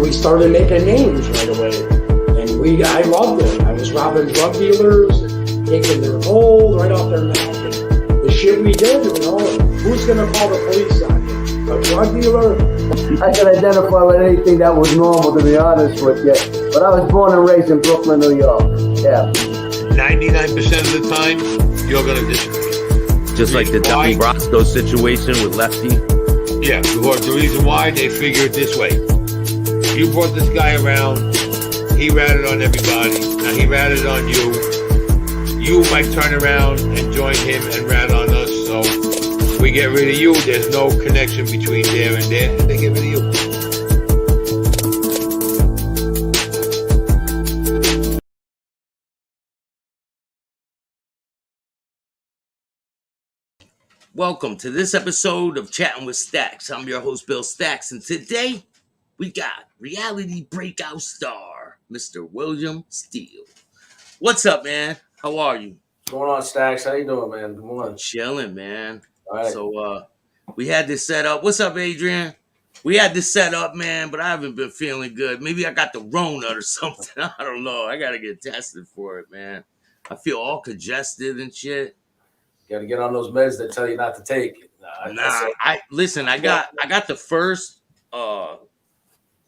we started making names right away. And I loved it. I was robbing drug dealers and taking their gold right off their neck. And the shit we did, who's going to call the police on you? A drug dealer? I can identify with anything that was normal, to be honest with you. But I was born and raised in Brooklyn, New York. Yeah. 99% of the time, you're going to disagree. Just like the Donnie Brasco situation with Lefty. Yeah, because the reason why, they figure it this way. You brought this guy around, he ratted on everybody, now he ratted on you. You might turn around and join him and rat on us, so if we get rid of you, there's no connection between there and there, and they get rid of you. Welcome to this episode of Chattin with Staxx. I'm your host, Bill Staxx, and today we got reality breakout star, Mr. William Steele. What's up, man? How are you? What's going on, Staxx? How you doing, man? Good morning. Chilling, man. All right. So, we had this set up. What's up, Adrian? We had this set up, man, but I haven't been feeling good. Maybe I got the Rona or something. I don't know. I got to get tested for it, man. I feel all congested and shit. You got to get on those meds that tell you not to take. I got the first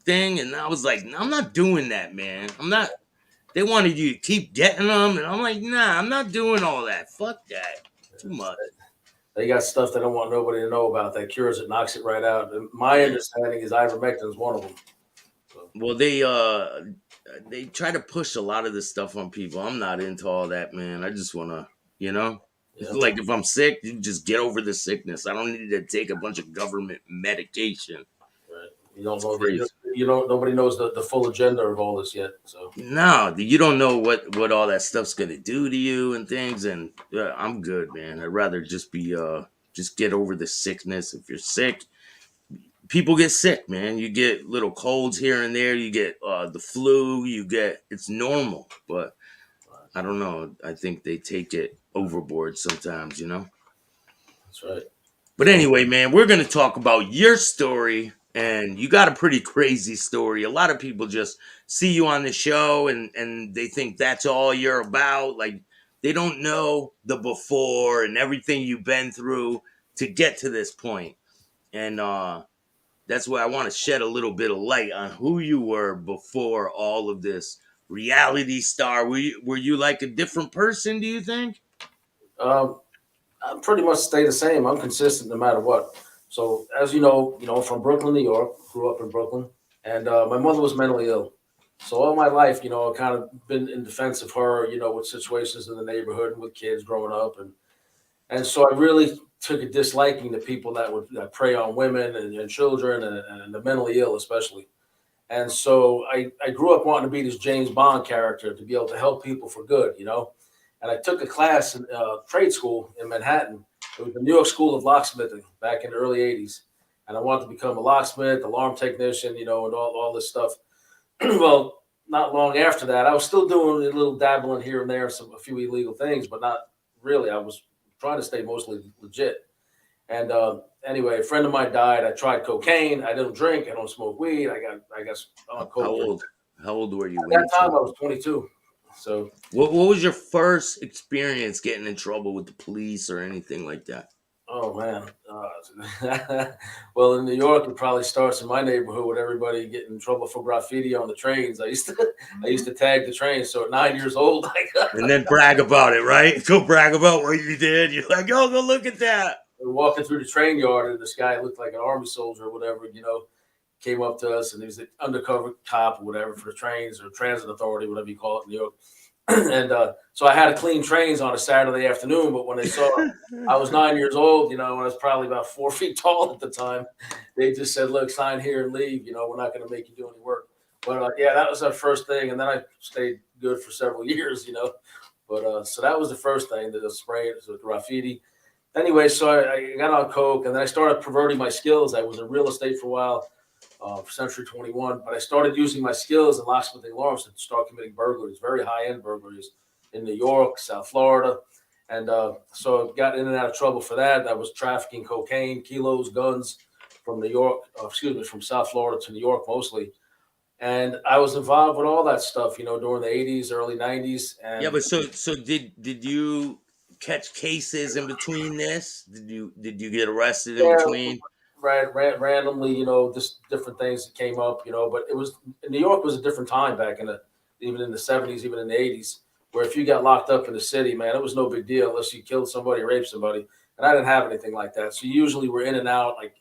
thing, and I was like, I'm not doing that, man. I'm not. They wanted you to keep getting them, and I'm like, nah, I'm not doing all that. Fuck that. Too much. They got stuff they don't want nobody to know about that cures it, knocks it right out. And my understanding is ivermectin is one of them. So. Well, they try to push a lot of this stuff on people. I'm not into all that, man. I just want to, Yeah. Like if I'm sick, you just get over the sickness. I don't need to take a bunch of government medication. Right. You don't know nobody knows the full agenda of all this yet. So no, you don't know what all that stuff's gonna do to you and things. And I'm good, man. I'd rather just be just get over the sickness. If you're sick, people get sick, man. You get little colds here and there. You get the flu. It's normal, but I don't know. I think they take it overboard sometimes, That's right. But anyway, man, we're going to talk about your story, and you got a pretty crazy story. A lot of people just see you on the show and they think that's all you're about. Like, they don't know the before and everything you've been through to get to this point. And that's why I want to shed a little bit of light on who you were before all of this. Reality star. Were you like a different person, do you think? I pretty much stay the same. I'm consistent no matter what. So as you know, from Brooklyn, New York, grew up in Brooklyn, and my mother was mentally ill. So all my life, I've kind of been in defense of her, with situations in the neighborhood and with kids growing up, and so I really took a disliking to people that prey on women and children and the mentally ill, especially. And so I grew up wanting to be this James Bond character to be able to help people for good, And I took a class in trade school in Manhattan. It was the New York School of Locksmithing back in the early 80s. And I wanted to become a locksmith, alarm technician, and all this stuff. Well, not long after that, I was still doing a little dabbling here and there, a few illegal things, but not really. I was trying to stay mostly legit. And anyway, a friend of mine died. I tried cocaine. I don't drink. I don't smoke weed. I got on coke. How old were you? At that time, I was 22. So what was your first experience getting in trouble with the police or anything like that? Oh, man. Well, in New York, it probably starts in my neighborhood with everybody getting in trouble for graffiti on the trains. I used to tag the trains. So at 9 years old, and then brag about it, right? Go brag about what you did. You're like, oh, go look at that. We're walking through the train yard, and this guy looked like an army soldier or whatever, came up to us, and he was an undercover cop or whatever for the trains or transit authority, whatever you call it in New York. And so I had to clean trains on a Saturday afternoon. But when they saw I was 9 years old, and I was probably about 4 feet tall at the time, they just said, look, sign here and leave. We're not going to make you do any work. But yeah, that was our first thing. And then I stayed good for several years, But so that was the first thing, the spray, the graffiti. Anyway, so I got on coke, and then I started perverting my skills. I was in real estate for a while. For Century 21, but I started using my skills in locksmithing alarms to start committing burglaries, very high-end burglaries in New York, South Florida. And so I got in and out of trouble for that. I was trafficking cocaine, kilos, guns from from South Florida to New York mostly. And I was involved with all that stuff, during the 80s, early 90s. Yeah, And but so did you catch cases in between this? Did you get arrested in yeah, between? randomly, just different things that came up, but it was New York was a different time back even in the 70s, even in the 80s, where if you got locked up in the city, man, it was no big deal unless you killed somebody or raped somebody. And I didn't have anything like that. So usually we're in and out, like,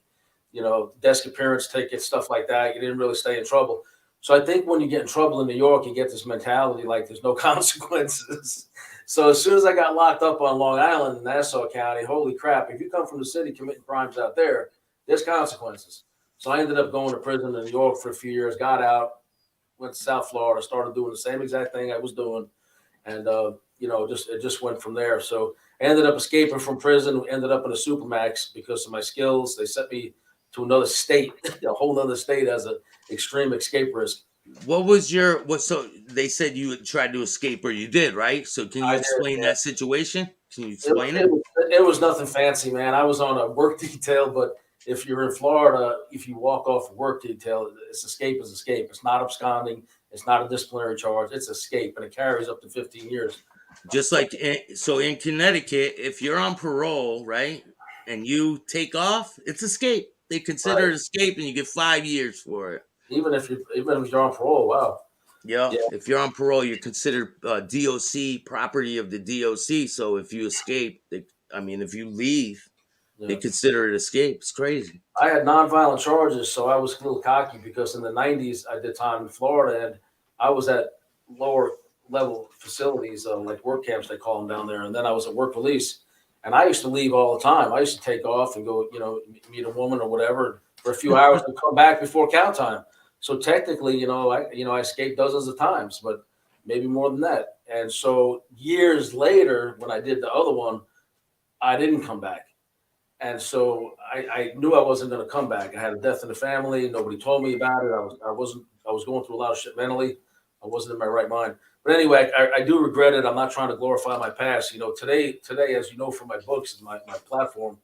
desk appearance tickets, stuff like that. You didn't really stay in trouble. So I think when you get in trouble in New York, you get this mentality like there's no consequences. So as soon as I got locked up on Long Island in Nassau County, holy crap, if you come from the city committing crimes out there, there's consequences. So I ended up going to prison in New York for a few years, got out, went to South Florida, started doing the same exact thing I was doing. And, it just went from there. So I ended up escaping from prison, ended up in a supermax because of my skills. They sent me to another state, a whole other state as an extreme escape risk. What was your what? So they said you tried to escape, or you did, right? So can you I did, explain yeah. that situation? Can you It, explain it? it, it was nothing fancy, man. I was on a work detail, but if you're in Florida, if you walk off a work detail, it's escape is escape. It's not absconding. It's not a disciplinary charge. It's escape, and it carries up to 15 years. Just like so in Connecticut, if you're on parole, right, and you take off, it's escape. They consider Right. it escape, and you get 5 years for it. Even if you're on parole, wow. Yeah, Yeah, if you're on parole, you're considered DOC property of the DOC. So if you escape, if you leave, they yeah. consider it escape. It's crazy. I had nonviolent charges, so I was a little cocky because in the 90s I did time in Florida, and I was at lower level facilities, like work camps they call them down there, and then I was at work release, and I used to leave all the time. I used to take off and go, meet a woman or whatever for a few hours and come back before count time. So technically, I escaped dozens of times, but maybe more than that. And so years later, when I did the other one, I didn't come back. And so I knew I wasn't going to come back. I had a death in the family. Nobody told me about it. I was going through a lot of shit mentally. I wasn't in my right mind. But anyway, I do regret it. I'm not trying to glorify my past. Today, as you know from my books and my platform,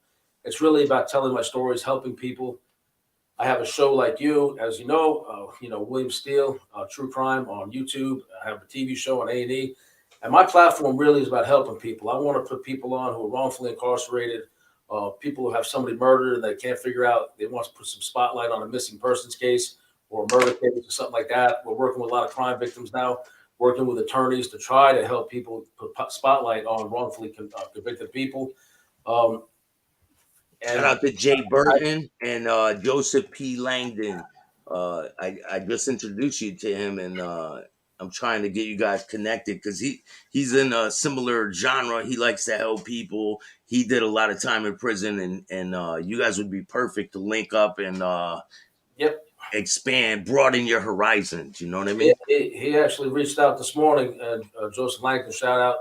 it's really about telling my stories, helping people. I have a show like you, as William Steele, True Crime on YouTube. I have a TV show on A&E. And my platform really is about helping people. I want to put people on who are wrongfully incarcerated, people who have somebody murdered and they can't figure out, they want to put some spotlight on a missing persons case or a murder case or something like that. We're working with a lot of crime victims now, working with attorneys to try to help people put spotlight on wrongfully convicted people. Um, Shout and out to Jay Burton and Joseph P. Langdon. I just introduced you to him, and I'm trying to get you guys connected because he's in a similar genre. He likes to help people. He did a lot of time in prison, and you guys would be perfect to link up and yep, expand, broaden your horizons. You know what I he, mean? he actually reached out this morning, and Joseph Langton, shout out.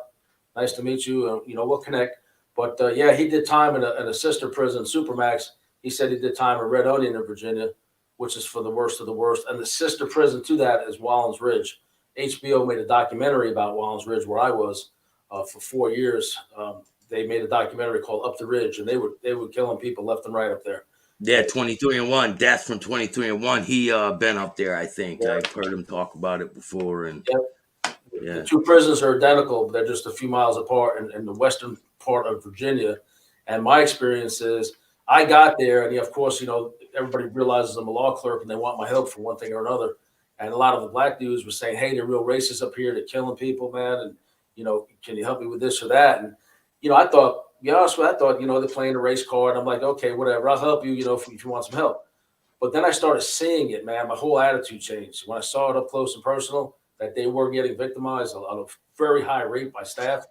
Nice to meet you. We'll connect. But yeah, he did time in a sister prison, Supermax. He said he did time in Red Onion in Virginia, which is for the worst of the worst. And the sister prison to that is Wallens Ridge. HBO made a documentary about Wallens Ridge, where I was for 4 years. They made a documentary called Up the Ridge, and they were killing people left and right up there. Yeah, 23-1, Death from 23-1. He been up there, I think. Yeah, I've heard him talk about it before, and yeah. The yeah. two prisons are identical. They're just a few miles apart in the western part of Virginia. And my experience is I got there, and of course, everybody realizes I'm a law clerk and they want my help for one thing or another. And a lot of the black dudes were saying, hey, they're real racist up here. They're killing people, man. And, can you help me with this or that? And, I thought, be honest with you, I thought, they're playing a race card. I'm like, okay, whatever. I'll help you, if you want some help. But then I started seeing it, man. My whole attitude changed. When I saw it up close and personal, that they were getting victimized on a very high rate by staff.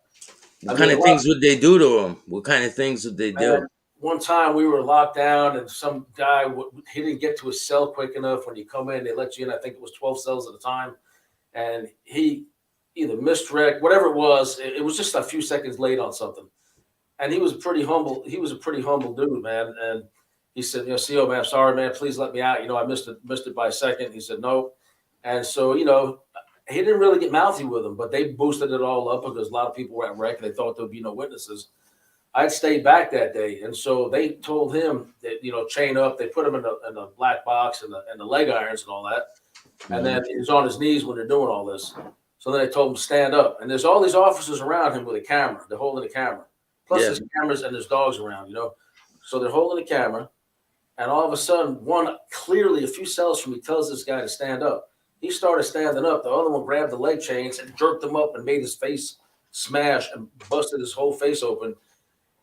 What kind of things would they do to him? What kind of things would they do? One time we were locked down, and some guy, he didn't get to his cell quick enough. When you come in, they let you in. I think it was 12 cells at a time. And he either misdirect, whatever it was just a few seconds late on something. And he was pretty humble. He was a pretty humble dude, man. And he said, CO, man, I'm sorry, man, please let me out. I missed it by a second. He said, no. And so, he didn't really get mouthy with them, but they boosted it all up because a lot of people were at wreck and they thought there'd be no witnesses. I had stayed back that day. And so they told him that, chain up. They put him in a black box and the leg irons and all that. And then he was on his knees when they're doing all this. So then they told him to stand up. And there's all these officers around him with a camera. They're holding the camera. Plus there's cameras and there's dogs around, you know. So they're holding the camera. And all of a sudden, one clearly a few cells from me tells this guy to stand up. He started standing up. The other one grabbed the leg chains and jerked him up and made his face smash and busted his whole face open.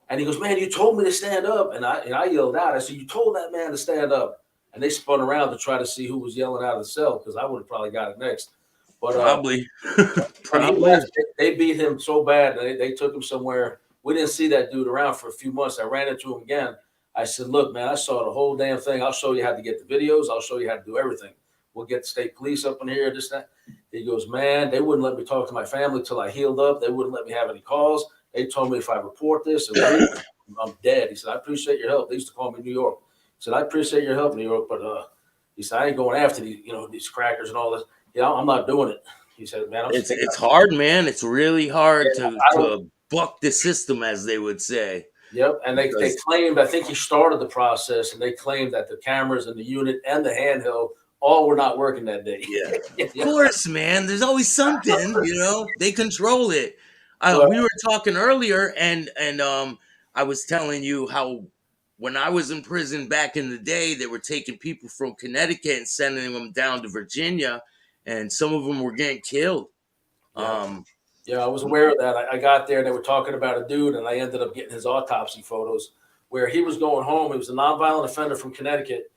And he goes, man, you told me to stand up. And I yelled out. I said, you told that man to stand up. And they spun around to try to see who was yelling out of the cell because I would have probably got it next. But probably. They beat him so bad. They took him somewhere. We didn't see that dude around for a few months. I ran into him again. I said, look, man, I saw the whole damn thing. I'll show you how to get the videos. I'll show you how to do everything. We'll get the state police up in here, this, that. He goes, man, they wouldn't let me talk to my family till I healed up. They wouldn't let me have any calls. They told me if I report this, I'm dead. He said, I appreciate your help. They used to call me New York. He said, I appreciate your help, New York, but he said, I ain't going after these crackers and all this. I'm not doing it. He said, man, it's hard, man. It's really hard to buck the system, as they would say. Yep, and they claimed, I think he started the process, and they claimed that the cameras and the unit and the handheld all were not working that day. Yeah, of course, man. There's always something, They control it. We were talking earlier, and I was telling you how when I was in prison back in the day, they were taking people from Connecticut and sending them down to Virginia, and some of them were getting killed. Yeah, I was aware of that. I got there and they were talking about a dude, and I ended up getting his autopsy photos where he was going home. He was a nonviolent offender from Connecticut.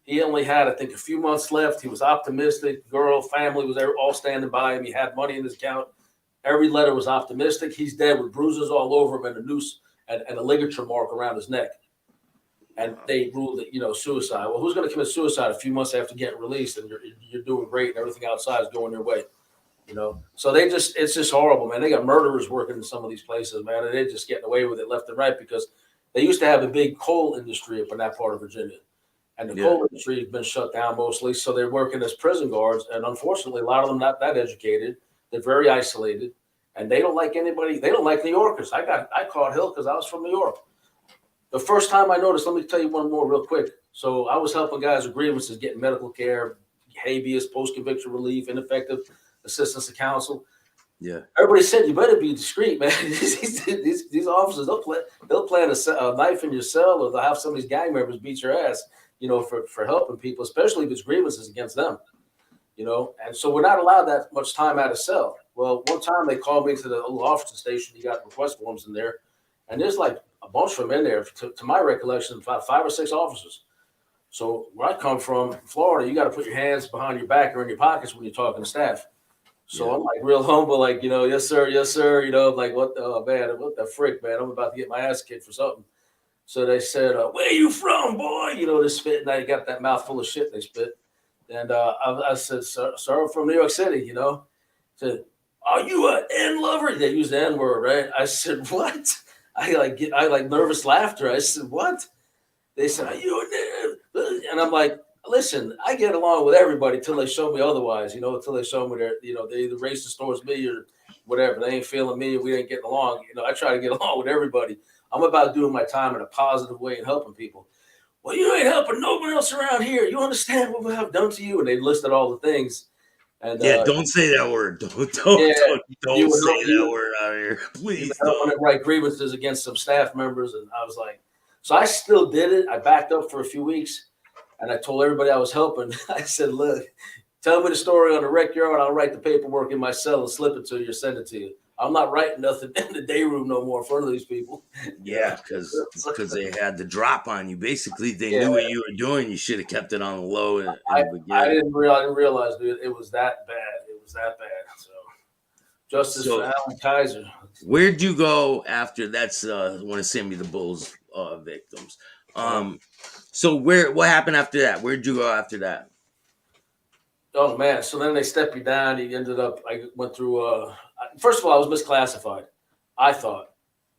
He only had, I think, a few months left. He was optimistic. Girl, family was there all standing by him. He had money in his account. Every letter was optimistic. He's dead with bruises all over him and a noose and a ligature mark around his neck. And they ruled it, suicide. Well, who's going to commit suicide a few months after getting released and you're doing great and everything outside is going your way? So it's just horrible, man. They got murderers working in some of these places, man, and they're just getting away with it left and right because they used to have a big coal industry up in that part of Virginia. And the coal industry has been shut down mostly. So they're working as prison guards. And unfortunately, a lot of them not that educated. They're very isolated and they don't like anybody. They don't like New Yorkers. I caught hell because I was from New York. The first time I noticed, let me tell you one more real quick. So I was helping guys with grievances, getting medical care, habeas, post-conviction relief, ineffective assistance to counsel. Yeah. Everybody said, you better be discreet, man. these officers, they'll plant a knife in your cell or they'll have some of these gang members beat your ass, for helping people, especially if it's grievances against them, And so we're not allowed that much time out of cell. Well, one time they called me to the little officer station. You got request forms in there. And there's like a bunch of them in there. To my recollection, about 5 or 6 officers. So where I come from, Florida, you got to put your hands behind your back or in your pockets when you're talking to staff. So I'm like real humble, like, yes, sir. Like, what the frick, man? I'm about to get my ass kicked for something. So they said, where you from, boy? They spit, and I got that mouthful of shit they spit. And I said, sir, I'm from New York City, Said, are you an N lover? They use the N word, right? I said, what? I nervous laughter. I said, what? They said, are you an N? And I'm like, listen, I get along with everybody till they show me otherwise, until they show me they're either racist towards me or whatever. They ain't feeling me. We ain't getting along. I try to get along with everybody. I'm about doing my time in a positive way and helping people. Well, you ain't helping nobody else around here. You understand what we have done to you? And they listed all the things. And don't say that word. Don't say that word out here. Please don't. Write grievances against some staff members. And I was like, so I still did it. I backed up for a few weeks. And I told everybody I was helping. I said, look, tell me the story on the rec yard. I'll write the paperwork in my cell and slip it to you or send it to you. I'm not writing nothing in the day room no more in front of these people. Yeah, because they had the drop on you. Basically, they knew what you were doing. You should have kept it on the low. I didn't realize, dude, it was that bad. It was that bad. So, justice for Alan Kaiser. Where'd you go after? That's one of Sammy the Bull's victims. So what happened after that? Where'd you go after that? Oh man! So then they step you down. You ended up. I went through. First of all, I was misclassified. I thought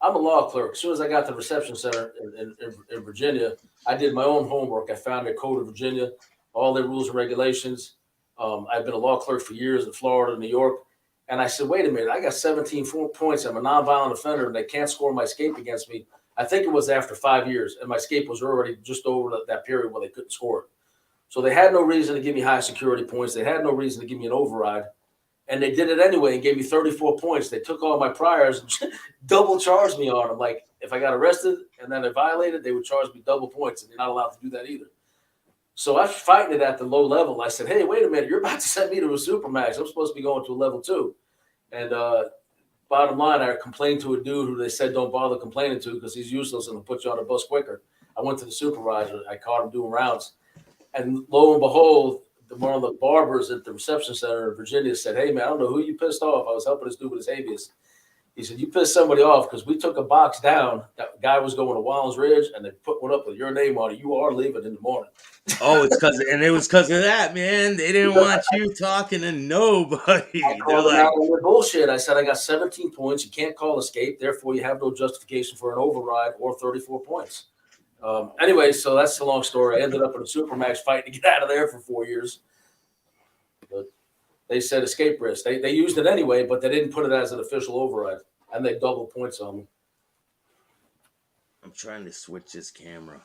I'm a law clerk. As soon as I got to the reception center in Virginia, I did my own homework. I found the Code of Virginia, all their rules and regulations. I've been a law clerk for years in Florida, New York, and I said, wait a minute, I got 17 points. I'm a nonviolent offender, and they can't score my escape against me. I think it was after 5 years, and my escape was already just over that period where they couldn't score it. So they had no reason to give me high security points. They had no reason to give me an override. And they did it anyway and gave me 34 points. They took all my priors and double charged me on them. Like, if I got arrested and then I violated, they would charge me double points, and you're not allowed to do that either. So I was fighting it at the low level. I said, hey, wait a minute. You're about to send me to a supermax. I'm supposed to be going to a level 2. And bottom line, I complained to a dude who they said don't bother complaining to because he's useless and will put you on a bus quicker. I went to the supervisor. I caught him doing rounds. And lo and behold, one of the barbers at the reception center in Virginia said, hey, man, I don't know who you pissed off. I was helping this dude with his habeas. He said, you pissed somebody off because we took a box down. That guy was going to Wallens Ridge, and they put one up with your name on it. You are leaving in the morning. Oh, it was because of that, man. They didn't want you talking to nobody. I called them out on their bullshit. I said, I got 17 points. You can't call escape. Therefore, you have no justification for an override or 34 points. Anyway, so that's the long story. I ended up in a supermax fighting to get out of there for 4 years. But they said escape risk. They used it anyway, but they didn't put it as an official override, and they doubled points on me. I'm trying to switch this camera.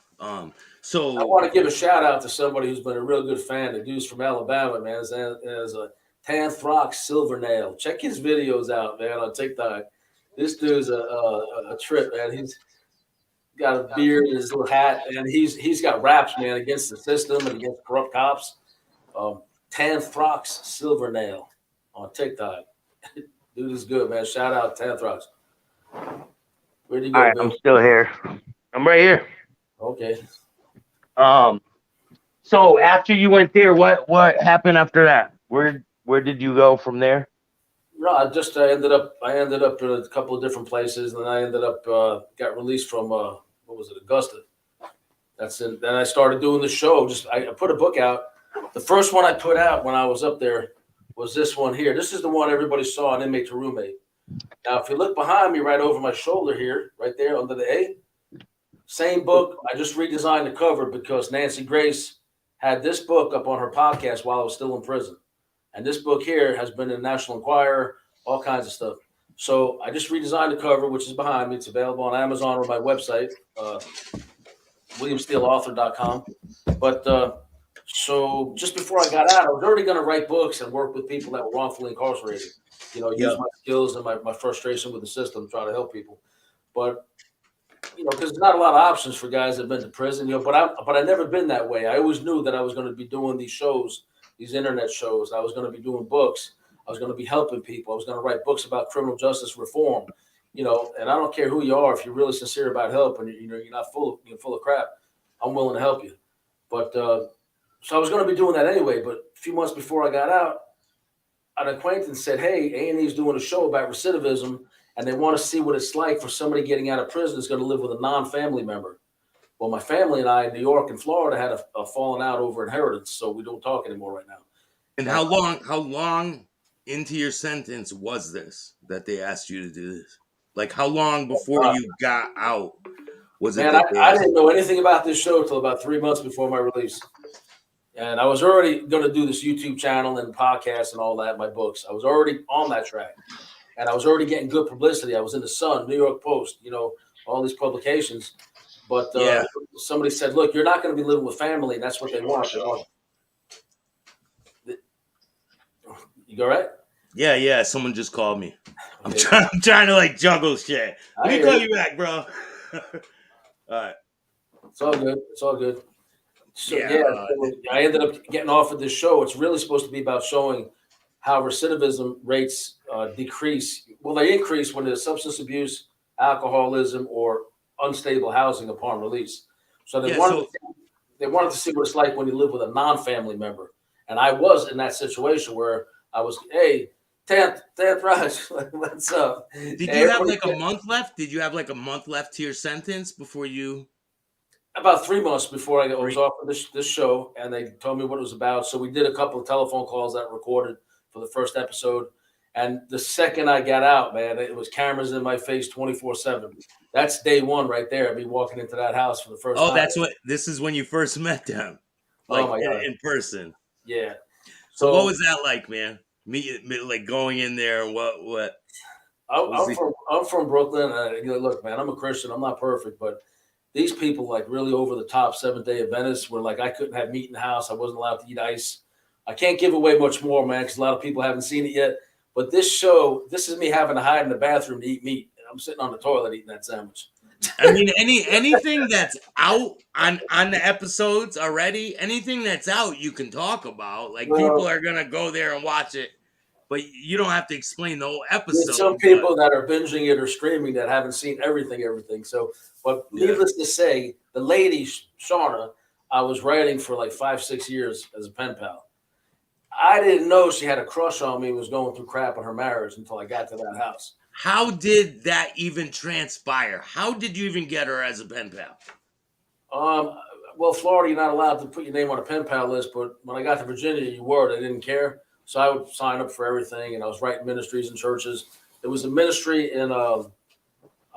So I want to give a shout out to somebody who's been a real good fan. The dude's from Alabama, man. Is a taxx silver nail. Check his videos out, man, on TikTok. This dude's a trip, man. He's got a beard and his little hat, and he's got raps, man, against the system and against corrupt cops. Taxx silver nail on TikTok. Dude is good, man. Shout out Taxx. Where'd you go, All right, Bill? I'm still here. I'm right here. Okay. So after you went there, what happened after that? Where did you go from there? No, I ended up in a couple of different places, and then I ended up got released from what was it, Augusta. That's it. Then I started doing the show. I put a book out. The first one I put out when I was up there was this one here. This is the one everybody saw on Inmate to Roommate. Now, if you look behind me, right over my shoulder here, right there under the A, same book. I just redesigned the cover because Nancy Grace had this book up on her podcast while I was still in prison. And this book here has been in National Enquirer, all kinds of stuff. So I just redesigned the cover, which is behind me. It's available on Amazon or my website, WilliamSteeleAuthor.com. But so just before I got out, I was already going to write books and work with people that were wrongfully incarcerated. Use my skills and my frustration with the system, try to help people. But because there's not a lot of options for guys that have been to prison. But I never been that way. I always knew that I was going to be doing these shows, these internet shows. I was going to be doing books. I was going to be helping people. I was going to write books about criminal justice reform. And I don't care who you are. If you're really sincere about help and you're not full of crap, I'm willing to help you. But so I was going to be doing that anyway. But a few months before I got out, an acquaintance said, hey, A&E's doing a show about recidivism, and they want to see what it's like for somebody getting out of prison who's going to live with a non-family member. Well, my family and I in New York and Florida had a falling out over inheritance, so we don't talk anymore right now. And how long into your sentence was this that they asked you to do this? Like, how long before you got out was it? Man, I didn't know anything about this show till about 3 months before my release. And I was already going to do this YouTube channel and podcast and all that, my books. I was already on that track. And I was already getting good publicity. I was in the Sun, New York Post, all these publications. But somebody said, look, you're not going to be living with family, and that's what they want. You all right? Yeah. Someone just called me. Okay. I'm trying to like juggle shit. Let me call you back, bro. All right. It's all good. So, I ended up getting offered this show. It's really supposed to be about showing how recidivism rates decrease. Well, they increase when there's substance abuse, alcoholism, or unstable housing upon release. So they wanted to see what it's like when you live with a non-family member. And I was in that situation where I was, hey, Tenth Rush, what's up? Did you have like a month left? Did you have like a month left to your sentence before you? About 3 months before I was offered this show, and they told me what it was about. So we did a couple of telephone calls that recorded for the first episode. And the second I got out, man, it was cameras in my face 24/7. That's day one right there. I'd be walking into that house for the first time. Oh, this is when you first met them, like in person. Yeah. So what was that like, man? Me like going in there and what? I'm from Brooklyn. Look, man, I'm a Christian. I'm not perfect, but these people like really over the top Seventh-day Adventists were like, I couldn't have meat in the house. I wasn't allowed to eat ice. I can't give away much more, man, because a lot of people haven't seen it yet. But this show, this is me having to hide in the bathroom to eat meat. And I'm sitting on the toilet eating that sandwich. I mean, anything that's out on the episodes already, anything that's out, you can talk about. Like people are gonna go there and watch it, but you don't have to explain the whole episode. There's some people that are binging it or streaming that haven't seen everything. So, but needless to say, the lady Shauna, I was writing for like 5-6 years as a pen pal. I didn't know she had a crush on me and was going through crap in her marriage until I got to that house. How did that even transpire? How did you even get her as a pen pal? Well, Florida, you're not allowed to put your name on a pen pal list, but when I got to Virginia, you were. They didn't care. So I would sign up for everything, and I was writing ministries and churches. There was a ministry in, I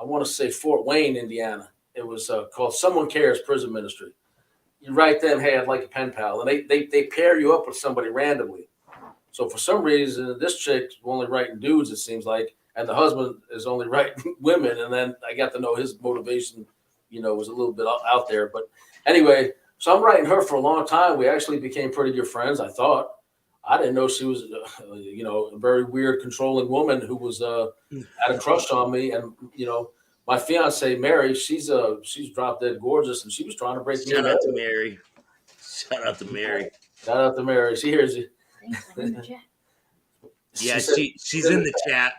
want to say Fort Wayne, Indiana. It was called Someone Cares Prison Ministry. You write them, hey, I'd like a pen pal. And they pair you up with somebody randomly. So for some reason, this chick's only writing dudes, it seems like, and the husband is only writing women. And then I got to know his motivation, was a little bit out there. But anyway, so I'm writing her for a long time. We actually became pretty good friends, I thought. I didn't know she was, a very weird, controlling woman who was had a crush on me. And, my fiance, Mary, she's drop dead gorgeous, and she was trying to break me. Shout out to Mary. Shout out to Mary. Shout out to Mary. She hears you. Yeah, she's in the chat.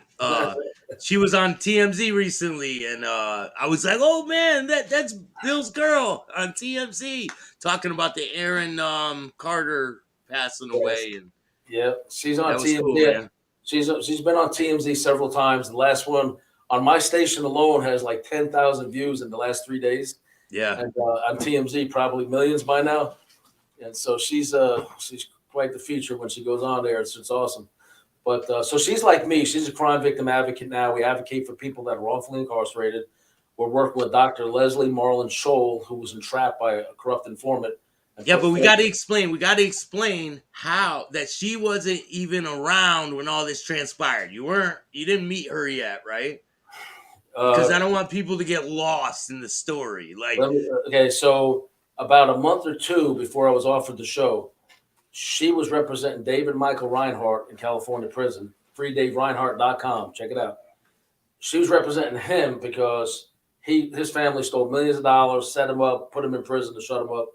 She was on TMZ recently, and I was like, "Oh man, that's Bill's girl on TMZ," talking about the Aaron Carter passing away. And yeah, she's on TMZ. Cool, man. She's been on TMZ several times. The last one on my station alone has like 10,000 views in the last 3 days. Yeah, and on TMZ probably millions by now. And so she's quite the feature when she goes on there. It's awesome. But so she's like me. She's a crime victim advocate now. We advocate for people that are wrongfully incarcerated. We're working with Dr. Leslie Marlin Scholl, who was entrapped by a corrupt informant. Yeah, but we got to explain. We got to explain how that she wasn't even around when all this transpired. You didn't meet her yet, right? Because I don't want people to get lost in the story. Like, okay, so about a month or two before I was offered the show, she was representing David Michael Reinhardt in California prison. FreeDaveReinhardt.com. Check it out. She was representing him because his family stole millions of dollars, set him up, put him in prison to shut him up,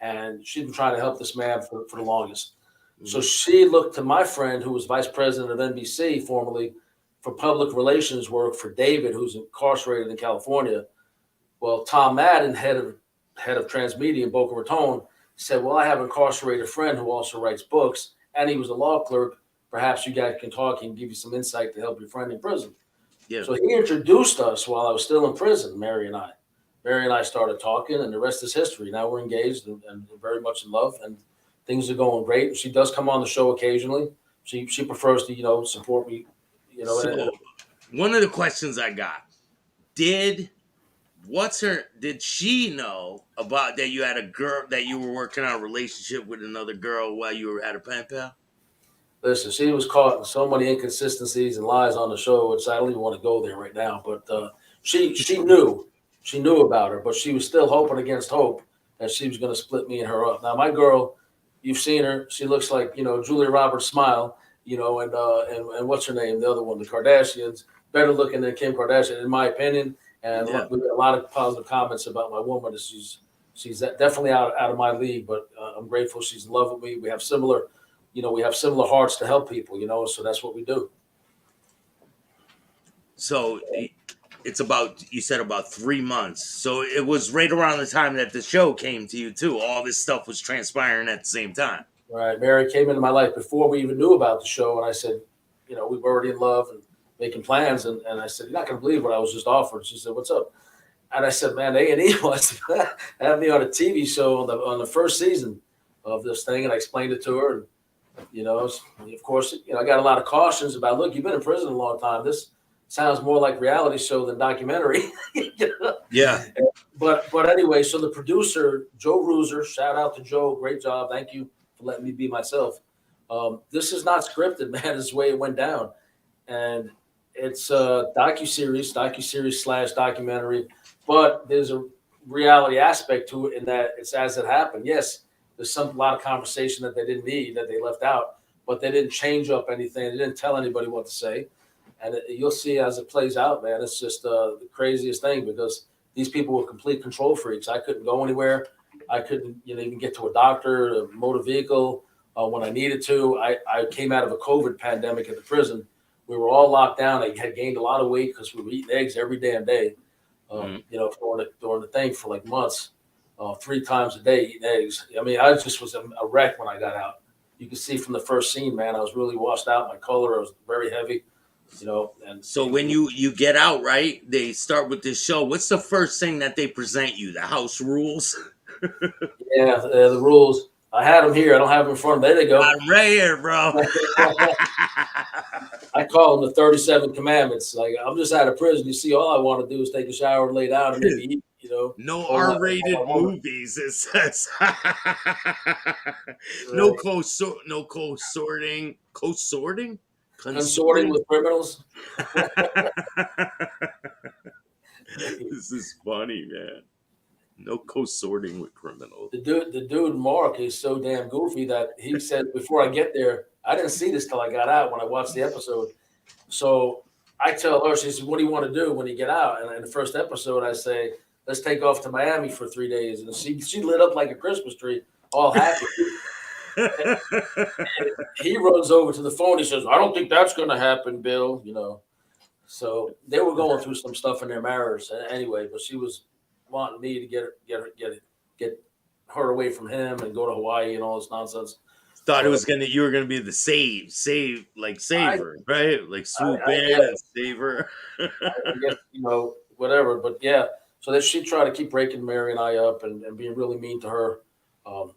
and she's been trying to help this man for the longest. Mm-hmm. So she looked to my friend, who was vice president of NBC formerly, for public relations work for David, who's incarcerated in California. Well, Tom Madden, head of Transmedia in Boca Raton, said, well, I have an incarcerated friend who also writes books, and he was a law clerk. Perhaps you guys can talk and give you some insight to help your friend in prison. Yeah. So he introduced us while I was still in prison, Mary and I. Mary and I started talking, and the rest is history. Now we're engaged and very much in love, and things are going great. She does come on the show occasionally. She prefers to, support me. So, one of the questions I got, did she know about that you had a girl, that you were working on a relationship with another girl while you had a pen pal? Listen, she was caught in so many inconsistencies and lies on the show, which I don't even want to go there right now. But she knew about her, but she was still hoping against hope that she was going to split me and her up. Now, my girl, you've seen her. She looks like, Julia Roberts' smile, and what's her name? The other one, the Kardashians, better looking than Kim Kardashian, in my opinion. And we got a lot of positive comments about my woman. She's definitely out of my league, but I'm grateful she's in love with me. We have similar hearts to help people, so that's what we do. So it's you said about 3 months. So it was right around the time that the show came to you too. All this stuff was transpiring at the same time. Right. Mary came into my life before we even knew about the show. And I said, we were already in love and making plans. And I said, you're not going to believe what I was just offered. She said, what's up? And I said, man, A&E wants to have me on a TV show on the first season of this thing. And I explained it to her. And, of course, I got a lot of cautions about, look, you've been in prison a long time. This sounds more like reality show than documentary. Yeah. But anyway, so the producer, Joe Ruzer, shout out to Joe. Great job. Thank you for letting me be myself. This is not scripted, man. This is the way it went down. And it's a docuseries / documentary. But there's a reality aspect to it in that it's as it happened. Yes, there's a lot of conversation that they didn't need that they left out, but they didn't change up anything. They didn't tell anybody what to say, and you'll see as it plays out, man. It's just the craziest thing because these people were complete control freaks. I couldn't go anywhere. I couldn't, even get to a doctor, a motor vehicle when I needed to. I came out of a COVID pandemic at the prison. We were all locked down. I had gained a lot of weight because we were eating eggs every damn day. During the thing for like months, 3 times a day eating eggs. I mean, I just was a wreck when I got out. You can see from the first scene, man, I was really washed out. My color, I was very heavy, And So when you get out, right? They start with this show. What's the first thing that they present you? The house rules. yeah, the rules. I had them here. I don't have them in front of me. There they go. I'm right here, bro. I call them the 37 commandments. Like I'm just out of prison. You see, all I want to do is take a shower and lay down and maybe eat. No R-rated movies. It says no co-sorting. Co-sorting. Consorting with criminals. This is funny, man. No co-sorting with criminals. The dude Mark is so damn goofy that he said before I get there, I didn't see this till I got out when I watched the episode. So I tell her, she says, "What do you want to do when you get out?" And in the first episode, I say, "Let's take off to Miami for 3 days." And she lit up like a Christmas tree, all happy. He runs over to the phone. He says, "I don't think that's going to happen, Bill." So they were going through some stuff in their marriage anyway. But she was wanting me to get her away from him and go to Hawaii and all this nonsense. Thought you were gonna be the saver, right? Like swoop in and save her. I guess, whatever. But yeah, so that she tried to keep breaking Mary and I up and being really mean to her.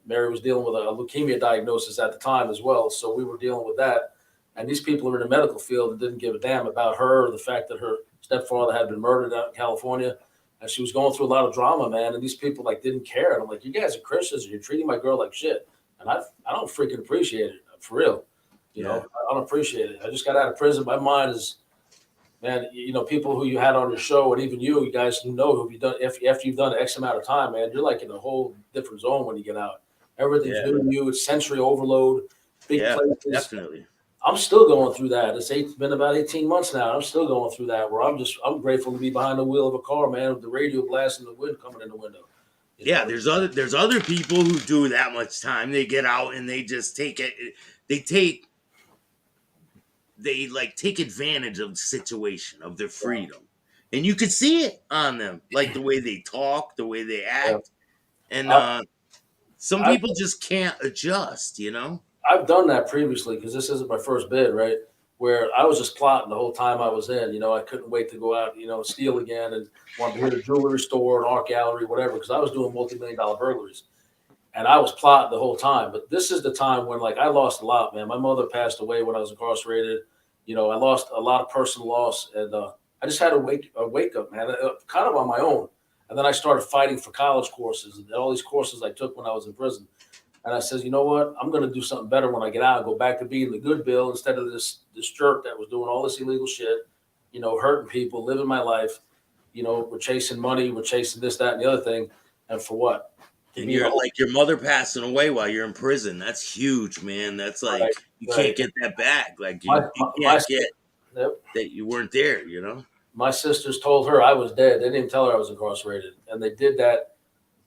Mary was dealing with a leukemia diagnosis at the time as well, so we were dealing with that. And these people are in the medical field and didn't give a damn about her or the fact that her stepfather had been murdered out in California. And she was going through a lot of drama, man. And these people didn't care. And I'm like, you guys are Christians and you're treating my girl like shit. And I don't freaking appreciate it, for real. I don't appreciate it. I just got out of prison. My mind is, man, people who you had on your show and even you guys know who you've done, after you've done X amount of time, man, you're like in a whole different zone when you get out. Everything's new to you. It's sensory overload, big places. Definitely. I'm still going through that. It's been about 18 months now. I'm still going through that where I'm grateful to be behind the wheel of a car, man, with the radio blasting the wind coming in the window. There's other people who do that much time. They get out and they just take it. They take advantage of the situation, of their freedom. And you could see it on them, like the way they talk, the way they act. And some people just can't adjust, I've done that previously because this isn't my first bid, right? Where I was just plotting the whole time I was in. I couldn't wait to go out, steal again and want to hit a jewelry store, an art gallery, whatever, because I was doing multi-million-dollar burglaries. And I was plotting the whole time. But this is the time when, I lost a lot, man. My mother passed away when I was incarcerated. I lost a lot of personal loss. And I just had a wake up, man, kind of on my own. And then I started fighting for college courses and all these courses I took when I was in prison. And I says, you know what? I'm going to do something better when I get out and go back to being the good Bill instead of this jerk that was doing all this illegal shit, hurting people, living my life. We're chasing money, we're chasing this, that, and the other thing. And for what? And you're like your mother passing away while you're in prison. That's huge, man. That's like you can't get that back. Like you can't get that you weren't there, My sisters told her I was dead. They didn't even tell her I was incarcerated. And they did that.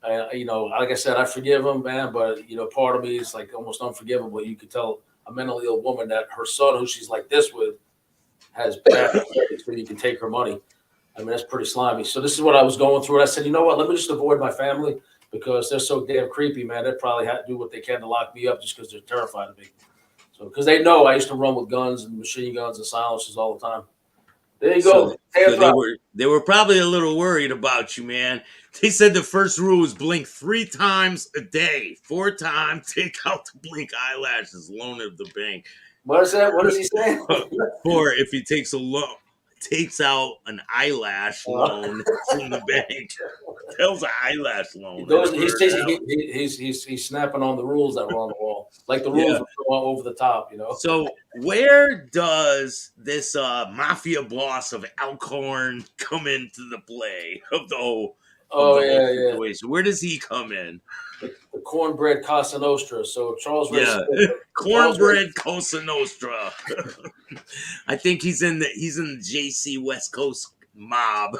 Like I said, I forgive them, man. But, part of me is almost unforgivable. You could tell a mentally ill woman that her son, who she's like this with, has bad credit, so you can take her money. I mean, that's pretty slimy. So this is what I was going through. And I said, you know what? Let me just avoid my family because they're so damn creepy, man. They probably have to do what they can to lock me up just because they're terrified of me. So because they know I used to run with guns and machine guns and silencers all the time. There you go. So they were probably a little worried about you, man. They said the first rule is blink 3 times a day. 4 times, take out the blink eyelashes, loan it to the bank. What is that? What is he saying? Or if he takes out an eyelash loan from the bank. That was an eyelash loan. He's snapping on the rules that were on the wall. Like the rules were going over the top, So where does this mafia boss of Elkhorn come into the play of the whole Oh, the whole yeah, yeah. situation. Where does he come in? The cornbread Casa Nostra. So Charles Ray Yeah, Smith. Charles Ray, cornbread Cosa Nostra. I think he's in the JC West Coast mob.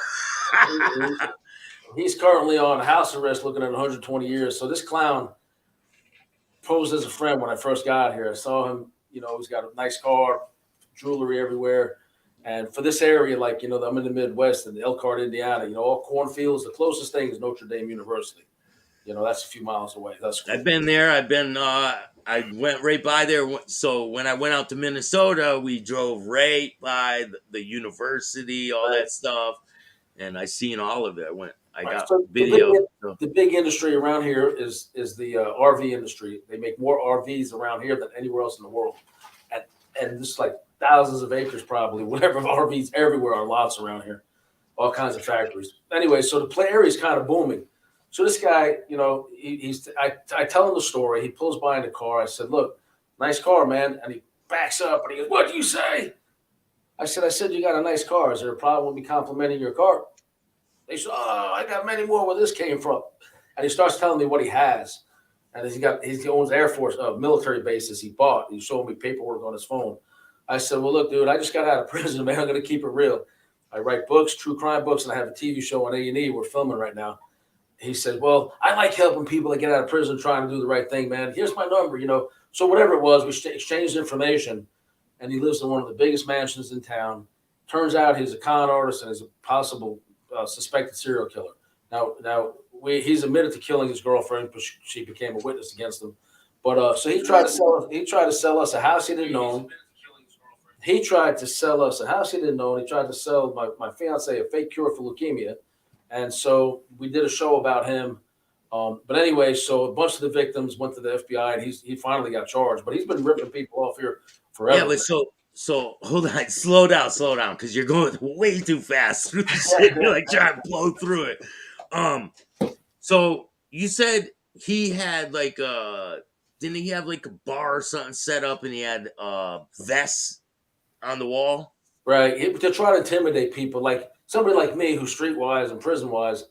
he's currently on house arrest looking at 120 years. So this clown posed as a friend when I first got here. I saw him, he's got a nice car, jewelry everywhere. And for this area, like, I'm in the Midwest in Elkhart, Indiana, all cornfields, the closest thing is Notre Dame University. That's a few miles away. That's cool. I've been there. I went right by there. So when I went out to Minnesota, we drove right by the university, all that stuff. And I seen all of it. I got video. The big industry around here is the RV industry. They make more RVs around here than anywhere else in the world. And just like thousands of acres, probably, whatever, RVs everywhere on lots around here, all kinds of factories. Anyway, so the play area is kind of booming. So this guy, I tell him the story. He pulls by in the car. I said, look, nice car, man. And he backs up and he goes, what do you say? I said, you got a nice car. Is there a problem with me complimenting your car? He said, oh, I got many more where this came from. And he starts telling me what he has. And he owns Air Force military bases he bought. He showed me paperwork on his phone. I said, well, look, dude, I just got out of prison, man. I'm going to keep it real. I write books, true crime books, and I have a TV show on A&E we're filming right now. He said, well, I like helping people that get out of prison trying to do the right thing, man. Here's my number, So whatever it was, we exchanged information, and he lives in one of the biggest mansions in town. Turns out he's a con artist and is a possible suspected serial killer. Now he's admitted to killing his girlfriend because she became a witness against him. But so he tried to sell us a house he didn't own. He tried to sell us a house he didn't own. He tried to sell my fiance a fake cure for leukemia. And so we did a show about him. But anyway, so a bunch of the victims went to the FBI, and he finally got charged. But he's been ripping people off here forever. Yeah, but so hold on, slow down, because you're going way too fast through the shit. You're like trying to blow through it. So you said he had didn't he have like a bar or something set up, and he had vests on the wall? Right, to try to intimidate people, like somebody like me who's streetwise and prison-wise,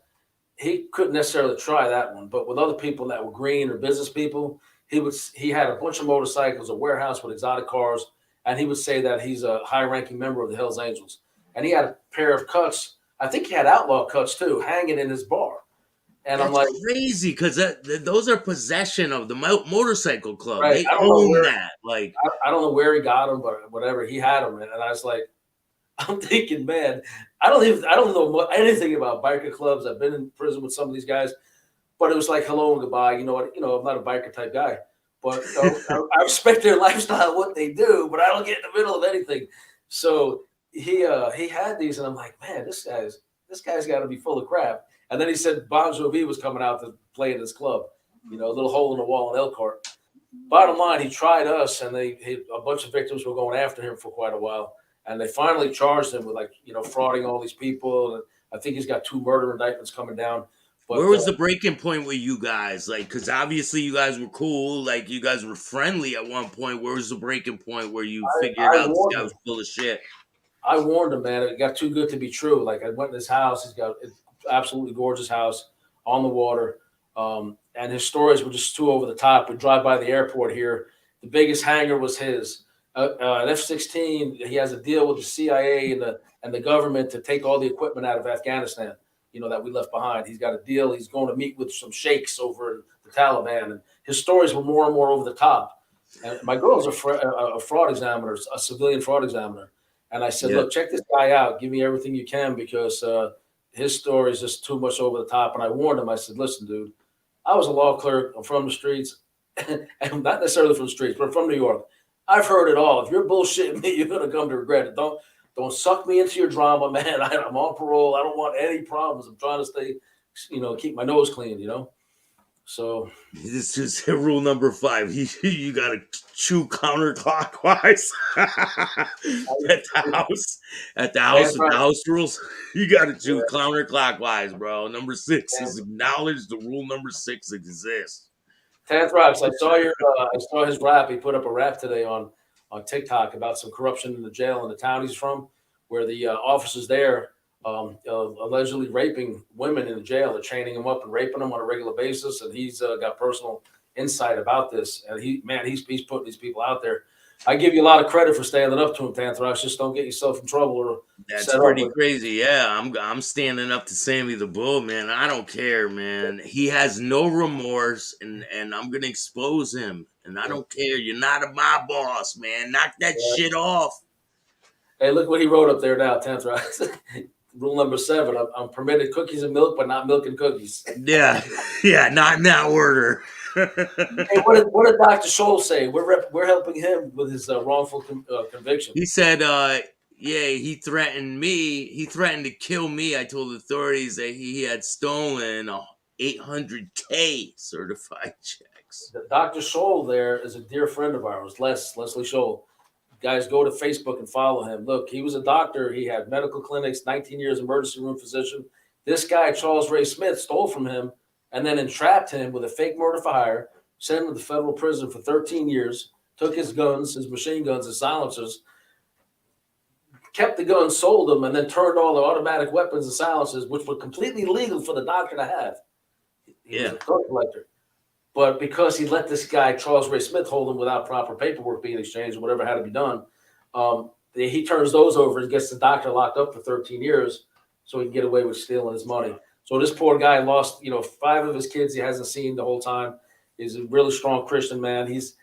he couldn't necessarily try that one. But with other people that were green or business people, he had a bunch of motorcycles, a warehouse with exotic cars, and he would say that he's a high-ranking member of the Hells Angels. And he had a pair of cuts. I think he had outlaw cuts too, hanging in his bar. And that's I'm like, crazy, because those are possession of the motorcycle club. Right. They own that. Like, I don't know where he got them, but whatever, he had them. And I was like, I'm thinking, man, I don't know anything about biker clubs. I've been in prison with some of these guys, but it was like hello and goodbye. You know what? I'm not a biker type guy, but I respect their lifestyle, what they do, but I don't get in the middle of anything. So he had these, and I'm like, man, this guy's got to be full of crap. And then he said Bon Jovi was coming out to play in his club, a little hole in the wall in Elkhart. Bottom line, he tried us, and a bunch of victims were going after him for quite a while. And they finally charged him with frauding all these people. And I think he's got 2 murder indictments coming down. But where was the breaking point with you guys? Like, because obviously you guys were cool. Like, you guys were friendly at one point. Where was the breaking point where you figured out this guy was full of shit? I warned him, man. It got too good to be true. Like, I went in his house. He's got an absolutely gorgeous house on the water. And his stories were just too over the top. We drive by the airport here. The biggest hangar was his. An F-16, he has a deal with the CIA and the government to take all the equipment out of Afghanistan, that we left behind. He's got a deal. He's going to meet with some sheikhs over the Taliban. And his stories were more and more over the top. And my girl's a fraud examiner, a civilian fraud examiner. And I said, Look, check this guy out. Give me everything you can, because his story is just too much over the top. And I warned him. I said, listen, dude, I was a law clerk. I'm from the streets. And not necessarily from the streets, but from New York. I've heard it all. If you're bullshitting me, you're going to come to regret it. Don't suck me into your drama, man. I'm on parole. I don't want any problems. I'm trying to stay, keep my nose clean, So this is rule number 5. You got to chew counterclockwise at the house rules. You got to chew counterclockwise, bro. Number 6 is acknowledge the rule number 6 exists. Rocks, I saw his rap. He put up a rap today on TikTok about some corruption in the jail in the town he's from, where the officers there allegedly raping women in the jail. They're chaining them up and raping them on a regular basis, and he's got personal insight about this. And he's putting these people out there. I give you a lot of credit for standing up to him, Panthros. Just don't get yourself in trouble or That's set up pretty with. crazy. Yeah, I'm standing up to Sammy the Bull, man. I don't care, man. He has no remorse, and I'm gonna expose him. And I don't care. You're not my boss, man. Knock that shit off. Hey, look what he wrote up there now, Panthros. Rule number 7: I'm permitted cookies and milk, but not milk and cookies. Yeah, yeah, not in that order. Hey, what did Dr. Scholl say? We're helping him with his wrongful conviction. He said, yeah, he threatened me. He threatened to kill me. I told authorities that he had stolen 800K certified checks. Dr. Scholl there is a dear friend of ours, Leslie Scholl. Guys, go to Facebook and follow him. Look, he was a doctor. He had medical clinics, 19 years emergency room physician. This guy, Charles Ray Smith, stole from him and then entrapped him with a fake murder for hire, sent him to federal prison for 13 years, took his guns, his machine guns, his silencers, kept the guns, sold them, and then turned all the automatic weapons and silencers, which were completely legal for the doctor to have. He was a drug collector. But because he let this guy, Charles Ray Smith, hold him without proper paperwork being exchanged or whatever had to be done, he turns those over and gets the doctor locked up for 13 years so he can get away with stealing his money. So this poor guy lost, 5 of his kids he hasn't seen the whole time. He's a really strong Christian man. He's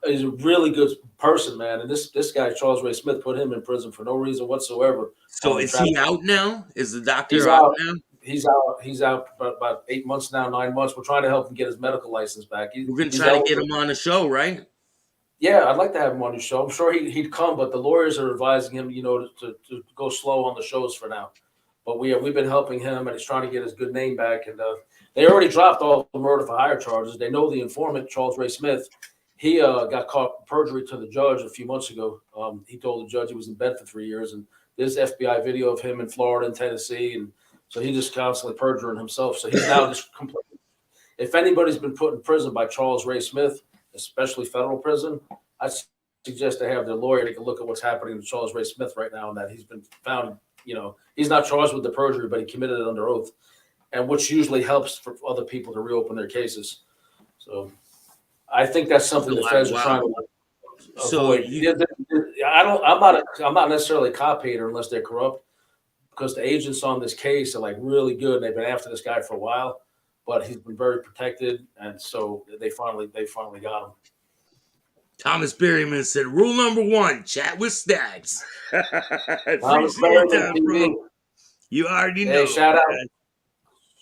a really good person, man. And this guy, Charles Ray Smith, put him in prison for no reason whatsoever. So is he out now? Is the doctor out now? He's out about 8 months now, 9 months. We're trying to help him get his medical license back. We're going to try to get him on the show, right? Yeah, I'd like to have him on the show. I'm sure he'd come, but the lawyers are advising him, to go slow on the shows for now. But we've been helping him, and he's trying to get his good name back. And they already dropped all the murder for hire charges. They know the informant, Charles Ray Smith. He got caught perjury to the judge a few months ago. He told the judge he was in bed for 3 years, and there's FBI video of him in Florida and Tennessee, and so he's just constantly perjuring himself. So he's now just completely. If anybody's been put in prison by Charles Ray Smith, especially federal prison, I suggest they have their lawyer take a look at what's happening to Charles Ray Smith right now, and that he's been found. He's not charged with the perjury, but he committed it under oath, and which usually helps for other people to reopen their cases. So I think that's something the feds are trying to avoid. I'm not necessarily a cop hater unless they're corrupt, because the agents on this case are like really good. And they've been after this guy for a while, but he's been very protected, and so they finally got him. Thomas Berryman said, "Rule number 1: chat with Staxx." Thomas Berryman, bro. You already know. Hey,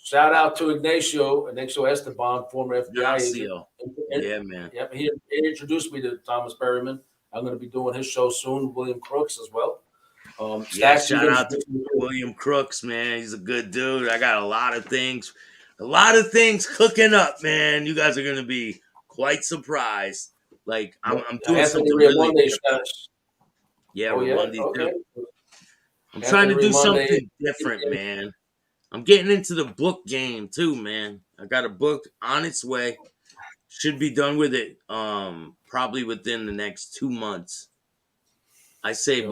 shout out to Ignacio Esteban, former FBI agent. Yeah, man. Yep, he introduced me to Thomas Berryman. I'm going to be doing his show soon. William Crooks as well. Shout out to William Crooks, man. He's a good dude. I got a lot of things cooking up, man. You guys are going to be quite surprised. Like I'm doing something really different. Yeah, Monday too. I'm trying to do something different, man. I'm getting into the book game too, man. I got a book on its way. Should be done with it probably within the next 2 months. I say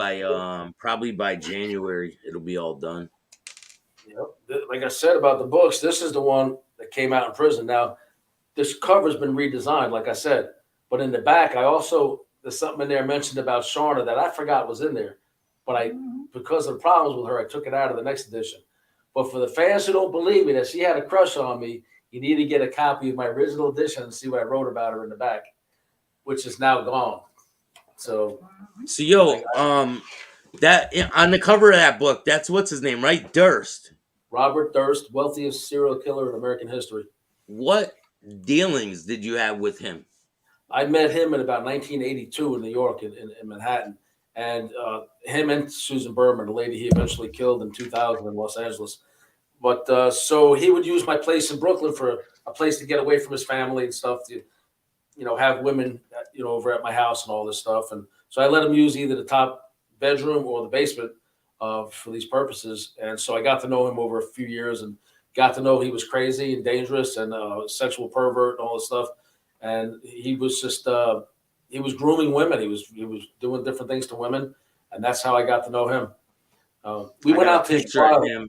probably by January it'll be all done. Yep. Like I said about the books, this is the one that came out in prison. Now, this cover's been redesigned, like I said. But in the back, there's something in there mentioned about Shauna that I forgot was in there. But because of the problems with her, I took it out of the next edition. But for the fans who don't believe me that she had a crush on me, you need to get a copy of my original edition and see what I wrote about her in the back, which is now gone. So that on the cover of that book, that's what's his name, right? Durst. Robert Durst, wealthiest serial killer in American history. What dealings did you have with him? I met him in about 1982 in New York, in Manhattan. And him and Susan Berman, the lady he eventually killed in 2000 in Los Angeles. But so he would use my place in Brooklyn for a place to get away from his family and stuff, to, have women, over at my house and all this stuff. And so I let him use either the top bedroom or the basement for these purposes. And so I got to know him over a few years and got to know he was crazy and dangerous and sexual pervert and all this stuff. And he was just he was grooming women. He was doing different things to women, and that's how I got to know him. We I went got out a to his picture of trial. him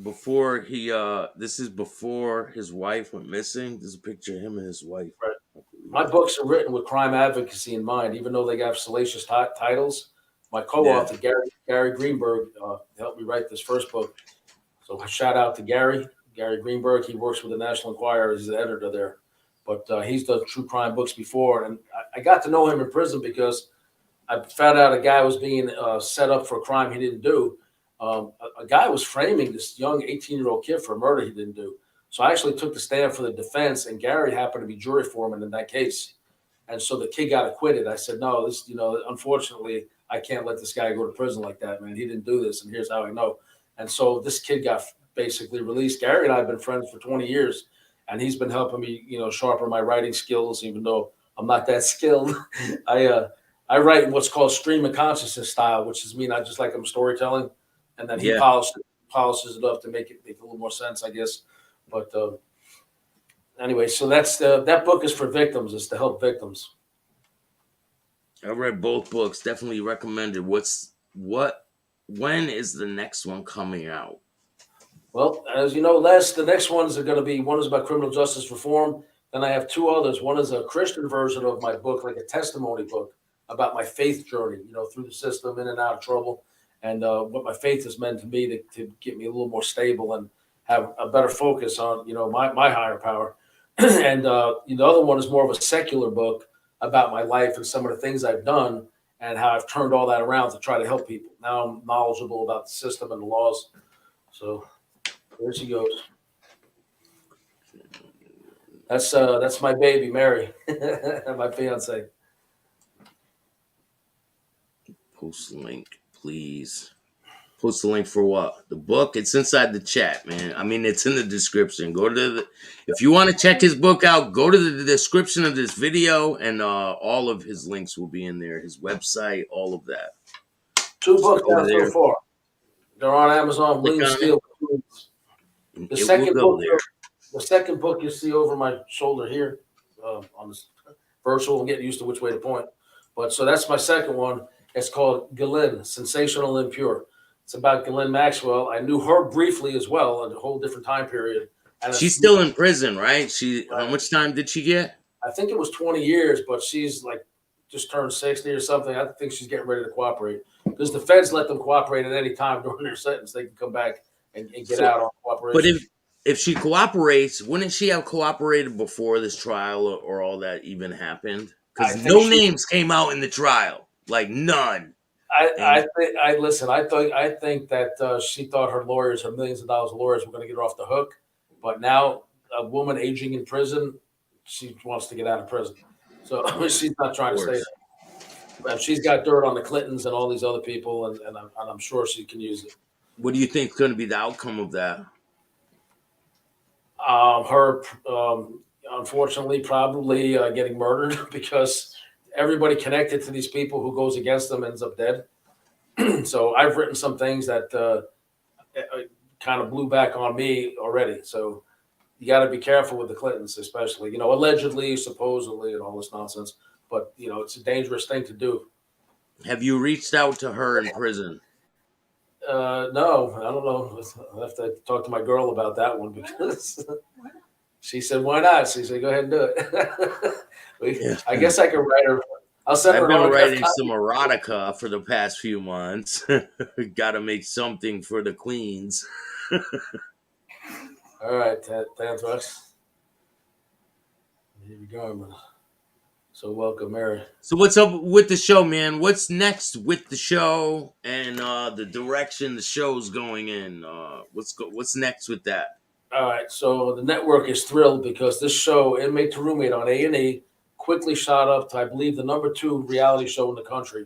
before he this is before his wife went missing. There's a picture of him and his wife. Right. My books are written with crime advocacy in mind, even though they got salacious titles. My co-author, Gary Greenberg, helped me write this first book. So shout out to Gary Greenberg. He works with the National Enquirer. He's the editor there. But he's done true crime books before. And I got to know him in prison because I found out a guy was being set up for a crime he didn't do. A guy was framing this young 18-year-old kid for a murder he didn't do. So I actually took the stand for the defense, and Gary happened to be jury foreman in that case. And so the kid got acquitted. I said, no, this, unfortunately, I can't let this guy go to prison like that, man. He didn't do this, and here's how I know. And so this kid got basically released. Gary and I have been friends for 20 years, and he's been helping me, sharpen my writing skills, even though I'm not that skilled. I write in what's called stream of consciousness style, which is I just like I'm storytelling, and then he Yeah. polishes it up to make a little more sense, I guess. But anyway, so that book is for victims. It's to help victims. I read both books. Definitely recommended. When is the next one coming out? Well, as you know, Les, the next ones are going to be, one is about criminal justice reform. Then I have two others. One is a Christian version of my book, like a testimony book about my faith journey, through the system, in and out of trouble, and what my faith has meant to me to get me a little more stable and have a better focus on, my higher power. And the other one is more of a secular book about my life and some of the things I've done and how I've turned all that around to try to help people. Now I'm knowledgeable about the system and the laws. So there she goes. That's my baby, Mary, my fiance. Post the link, please. Post the link for what? The book? It's inside the chat, man. I mean, it's in the description. If you want to check his book out, go to the description of this video, and all of his links will be in there. His website, all of that. Two books Go out there. so far. They're on Amazon. Click William on Steele. It The will second go book. there. The second book you see over my shoulder here, on this virtual. I'm getting used to which way to point. But so that's my second one. It's called Ghislaine, Sensational and Impure. It's about Ghislaine Maxwell. I knew her briefly as well, in a whole different time period. And She's still in prison, right? How much time did she get? I think it was 20 years, but she's like just turned 60 or something. I think she's getting ready to cooperate because the feds let them cooperate at any time during their sentence. They can come back and get out on cooperation. But if she cooperates, wouldn't she have cooperated before this trial or all that even happened? Because no names came out in the trial, like none. I think that she thought her lawyers, her millions of dollars of lawyers, were going to get her off the hook. But now, a woman aging in prison, she wants to get out of prison, so she's not trying to stay there. But she's got dirt on the Clintons and all these other people, and I'm sure she can use it. What do you think is going to be the outcome of that? Her, unfortunately, probably getting murdered because everybody connected to these people who goes against them ends up dead. So I've written some things that kind of blew back on me already. So you got to be careful with the Clintons, especially, allegedly, supposedly, and all this nonsense. But, it's a dangerous thing to do. Have you reached out to her in prison? No, I don't know. I'll have to talk to my girl about that one because she said, why not? She said, go ahead and do it. I guess I could write her. I've been writing some erotica for the past few months. Got to make something for the queens. All right, Tantrax. Here we go, man. So welcome, Mary. So what's up with the show, man? What's next with the show and the direction the show's going in? What's next with that? All right, so the network is thrilled because this show, Inmate to Roommate on A&E, quickly shot up to, I believe, the #2 reality show in the country.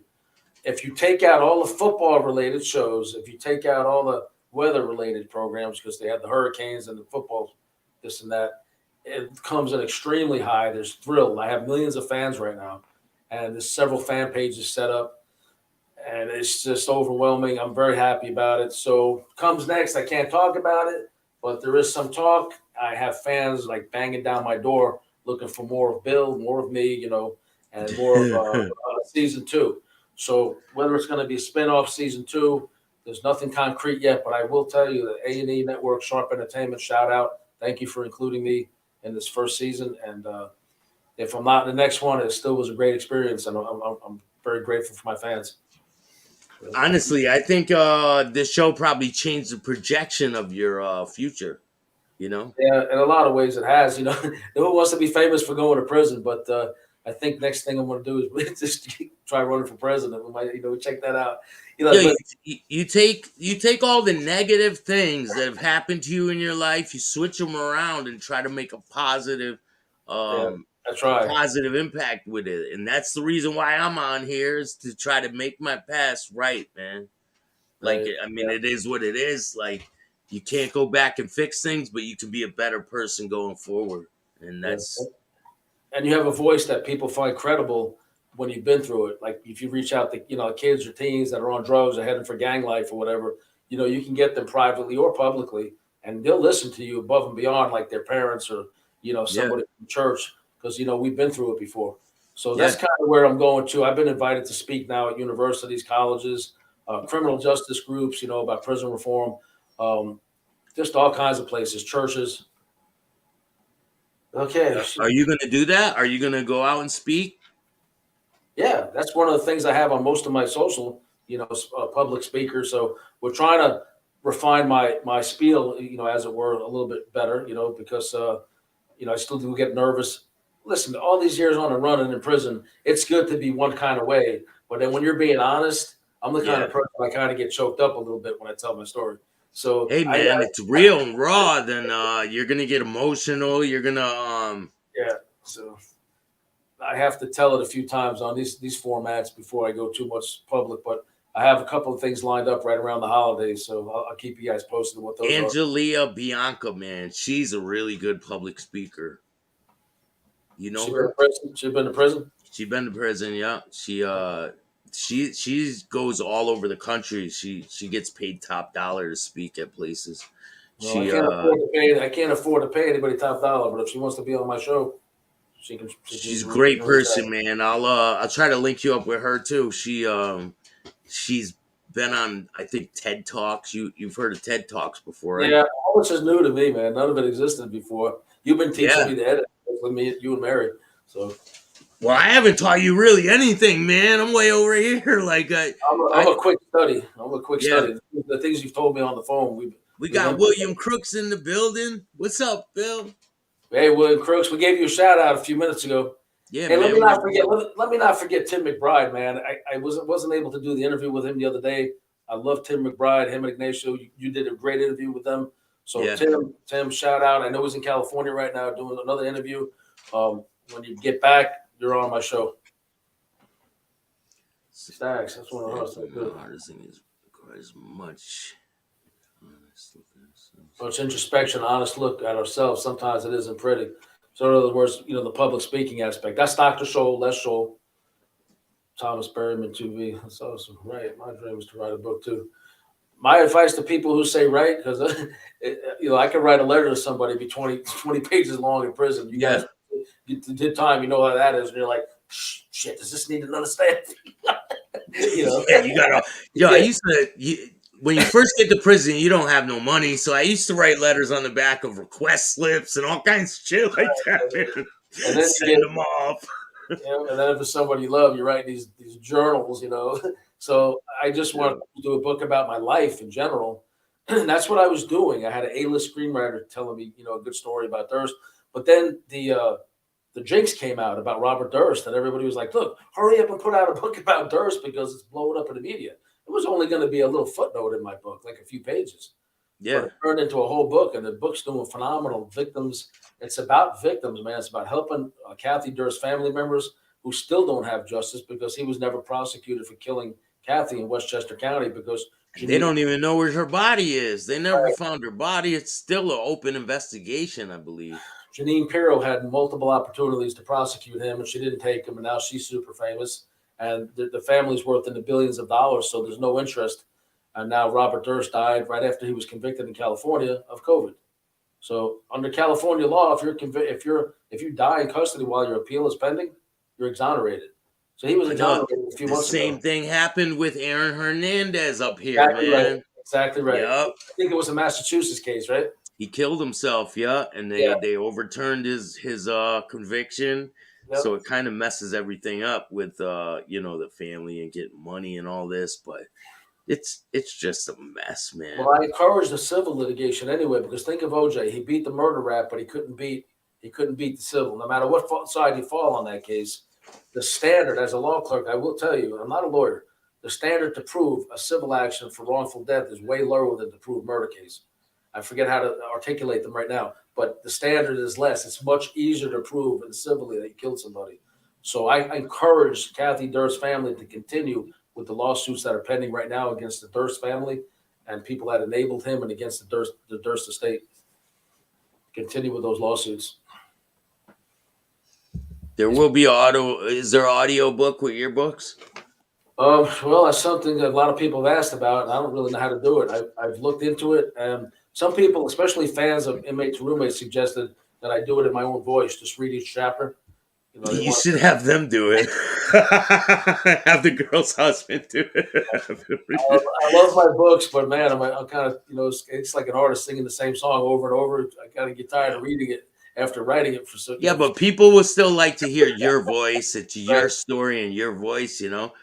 If you take out all the football-related shows, if you take out all the weather-related programs, because they had the hurricanes and the football, this and that, it comes in extremely high. There's thrill. I have millions of fans right now, and there's several fan pages set up, and it's just overwhelming. I'm very happy about it. So comes next. I can't talk about it, but there is some talk. I have fans like banging down my door looking for more of Bill, more of me, and more of season 2. So whether it's going to be a spinoff season 2, There's nothing concrete yet, but I will tell you that A&E Network, Sharp Entertainment, shout out. Thank you for including me in this first season. And if I'm not in the next one, it still was a great experience, and I'm very grateful for my fans. Honestly, I think this show probably changed the projection of your future. You know? Yeah, in a lot of ways it has. You know, who wants to be famous for going to prison? But I think next thing I'm going to do is just try running for president. We might, check that out. Yeah, But you take all the negative things that have happened to you in your life, you switch them around and try to make yeah, that's a right. positive impact with it. And that's the reason why I'm on here, is to try to make my past right, man. Like, Right. I mean, it is what it is. Like, you can't go back and fix things, but you can be a better person going forward. And Yeah. that's And you have a voice that people find credible when you've been through it. Like if you reach out to kids or teens that are on drugs or heading for gang life or whatever, you can get them privately or publicly, and they'll listen to you above and beyond like their parents or yeah, somebody from church, because we've been through it before. So yeah. that's kind of where I'm going to. I've been invited to speak now at universities, colleges, criminal justice groups, about prison reform, just all kinds of places, churches. Okay. Are you gonna do that? Are you gonna go out and speak? Yeah, that's one of the things I have on most of my social, public speaker. So we're trying to refine my spiel, as it were, a little bit better, because I still do get nervous. Listen, all these years on the run and in prison, it's good to be one kind of way, but then when you're being honest, I'm the kind Yeah. of person I kind of get choked up a little bit when I tell my story. So Hey man, it's real and raw, then you're gonna get emotional. You're gonna yeah, so I have to tell it a few times on these formats before I go too much public, but I have a couple of things lined up right around the holidays, so I'll keep you guys posted on what those are. Angelia Bianca, man, she's a really good public speaker. You know She been her? to prison? She been to prison? She been to prison, yeah. She goes all over the country. She gets paid top dollar to speak at places. Well, She I can't afford to pay anybody top dollar, but if she wants to be on my show, she can. she's a great person, man. I'll try to link you up with her too. She's been on, I think, TED Talks. You've heard of TED Talks before, right? Yeah, all this is new to me, man. None of it existed before. You've been teaching me to edit with me, you and Mary. So, well, I haven't taught you really anything, man. I'm way over here. Like I'm a quick study. I'm a quick Yeah. study. The things you've told me on the phone. We got William Crooks in the building. What's up, Bill? Hey, William Crooks, we gave you a shout out a few minutes ago. Yeah, Hey, man. let me not forget Tim McBride, man. I wasn't able to do the interview with him the other day. I love Tim McBride, him and Ignacio. You did a great interview with them. So Yeah. Tim, shout out. I know he's in California right now doing another interview. When you get back, you're on my show. Staxx, that's one of the hardest. Hardest thing is requires much Introspection, honest look at ourselves. Sometimes it isn't pretty. So in other words, the public speaking aspect. That's Dr. Scholl, Les Scholl, Thomas Berryman, 2V. That's awesome. Right. My dream is to write a book too. My advice to people who say right, because I could write a letter to somebody, be 20 pages long in prison. You guys did time, you know how that is. And you're like, shit, does this need another stamp? Yeah, you gotta. I used to. When you first get to prison, you don't have no money, so I used to write letters on the back of request slips and all kinds of shit like that, man. And then send them off. And then if it's somebody you love, you write these journals, So I just wanted to do a book about my life in general. And that's what I was doing. I had an A-list screenwriter telling me, a good story about Durst. But then the jinx came out about Robert Durst, and everybody was like, look, hurry up and put out a book about Durst because it's blowing up in the media. It was only going to be a little footnote in my book, like a few pages. Yeah. But it turned into a whole book, and the book's doing phenomenal. Victims. It's about victims, man. It's about helping Kathy Durst family members who still don't have justice because he was never prosecuted for killing Kathy in Westchester County because they don't even know where her body is. They never found her body. It's still an open investigation, I believe. Janine Pirro had multiple opportunities to prosecute him, and she didn't take them, and now she's super famous. And the family's worth in the billions of dollars, so there's no interest. And now Robert Durst died right after he was convicted in California of COVID. So under California law, if you die in custody while your appeal is pending, you're exonerated. So he was I know exonerated a few the months same ago. thing happened with Aaron Hernandez up here, Exactly right. man. Exactly right. Yep. I think it was a Massachusetts case, right? He killed himself, yeah, and Yeah. they overturned his conviction. Yep. So it kind of messes everything up with you know, the family and getting money and all this, but it's just a mess, Well, man. I encourage the civil litigation anyway, because think of OJ. He beat the murder rap, but he couldn't beat the civil. No matter what side you fall on that case, the standard as a law clerk, I will tell you, I'm not a lawyer. The standard to prove a civil action for wrongful death is way lower than to prove murder case. I forget how to articulate them right now, but the standard is less. It's much easier to prove in civilly that you killed somebody. So I encourage Kathy Durst's family to continue with the lawsuits that are pending right now against the Durst family and people that enabled him and against the Durst estate. Continue with those lawsuits. There will be auto. Is there audio book with your books? Well, that's something that a lot of people have asked about, and I don't really know how to do it. I've looked into it, and some people, especially fans of Inmates Roommates, suggested that I do it in my own voice, just read each chapter. You know, they You want should have them do it. Have the girl's husband do it. I love my books, but man, I'm kind of, it's like an artist singing the same song over and over. I kind of get tired of reading it after writing it for so. Yeah, but people will still like to hear your voice. It's your Right, story and your voice, you know.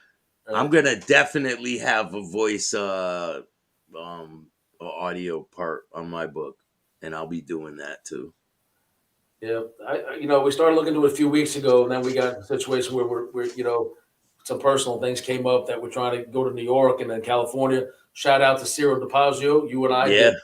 I'm right. gonna definitely have a voice um audio part on my book, and I'll be doing that too. Yeah, we started looking into it a few weeks ago, and then we got in a situation where some personal things came up that we're trying to go to New York and then California. Shout out to Ciro DePazio. You and I Yeah. did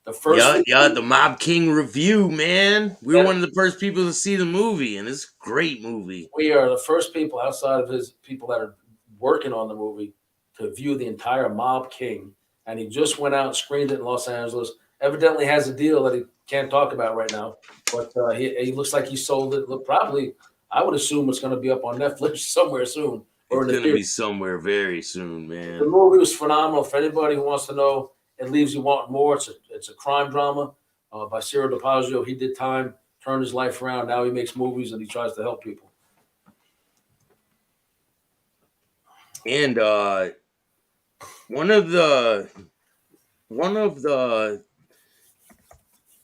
the first Yeah, week. the Mob King review, man. We were Yeah, one of the first people to see the movie, and it's a great movie. we are the first people outside of his people that are working on the movie to view the entire Mob King, and he just went out and screened it in Los Angeles. Evidently, has a deal that he can't talk about right now, but he looks like he sold it. Look, probably, I would assume it's going to be up on Netflix somewhere soon or It's in the gonna theater. be somewhere very soon, The man. movie was phenomenal. For anybody who wants to know, it leaves you wanting more. It's a crime drama by Ciro DePazio. He did time, turned his life around. Now he makes movies and he tries to help people. And one of the one of the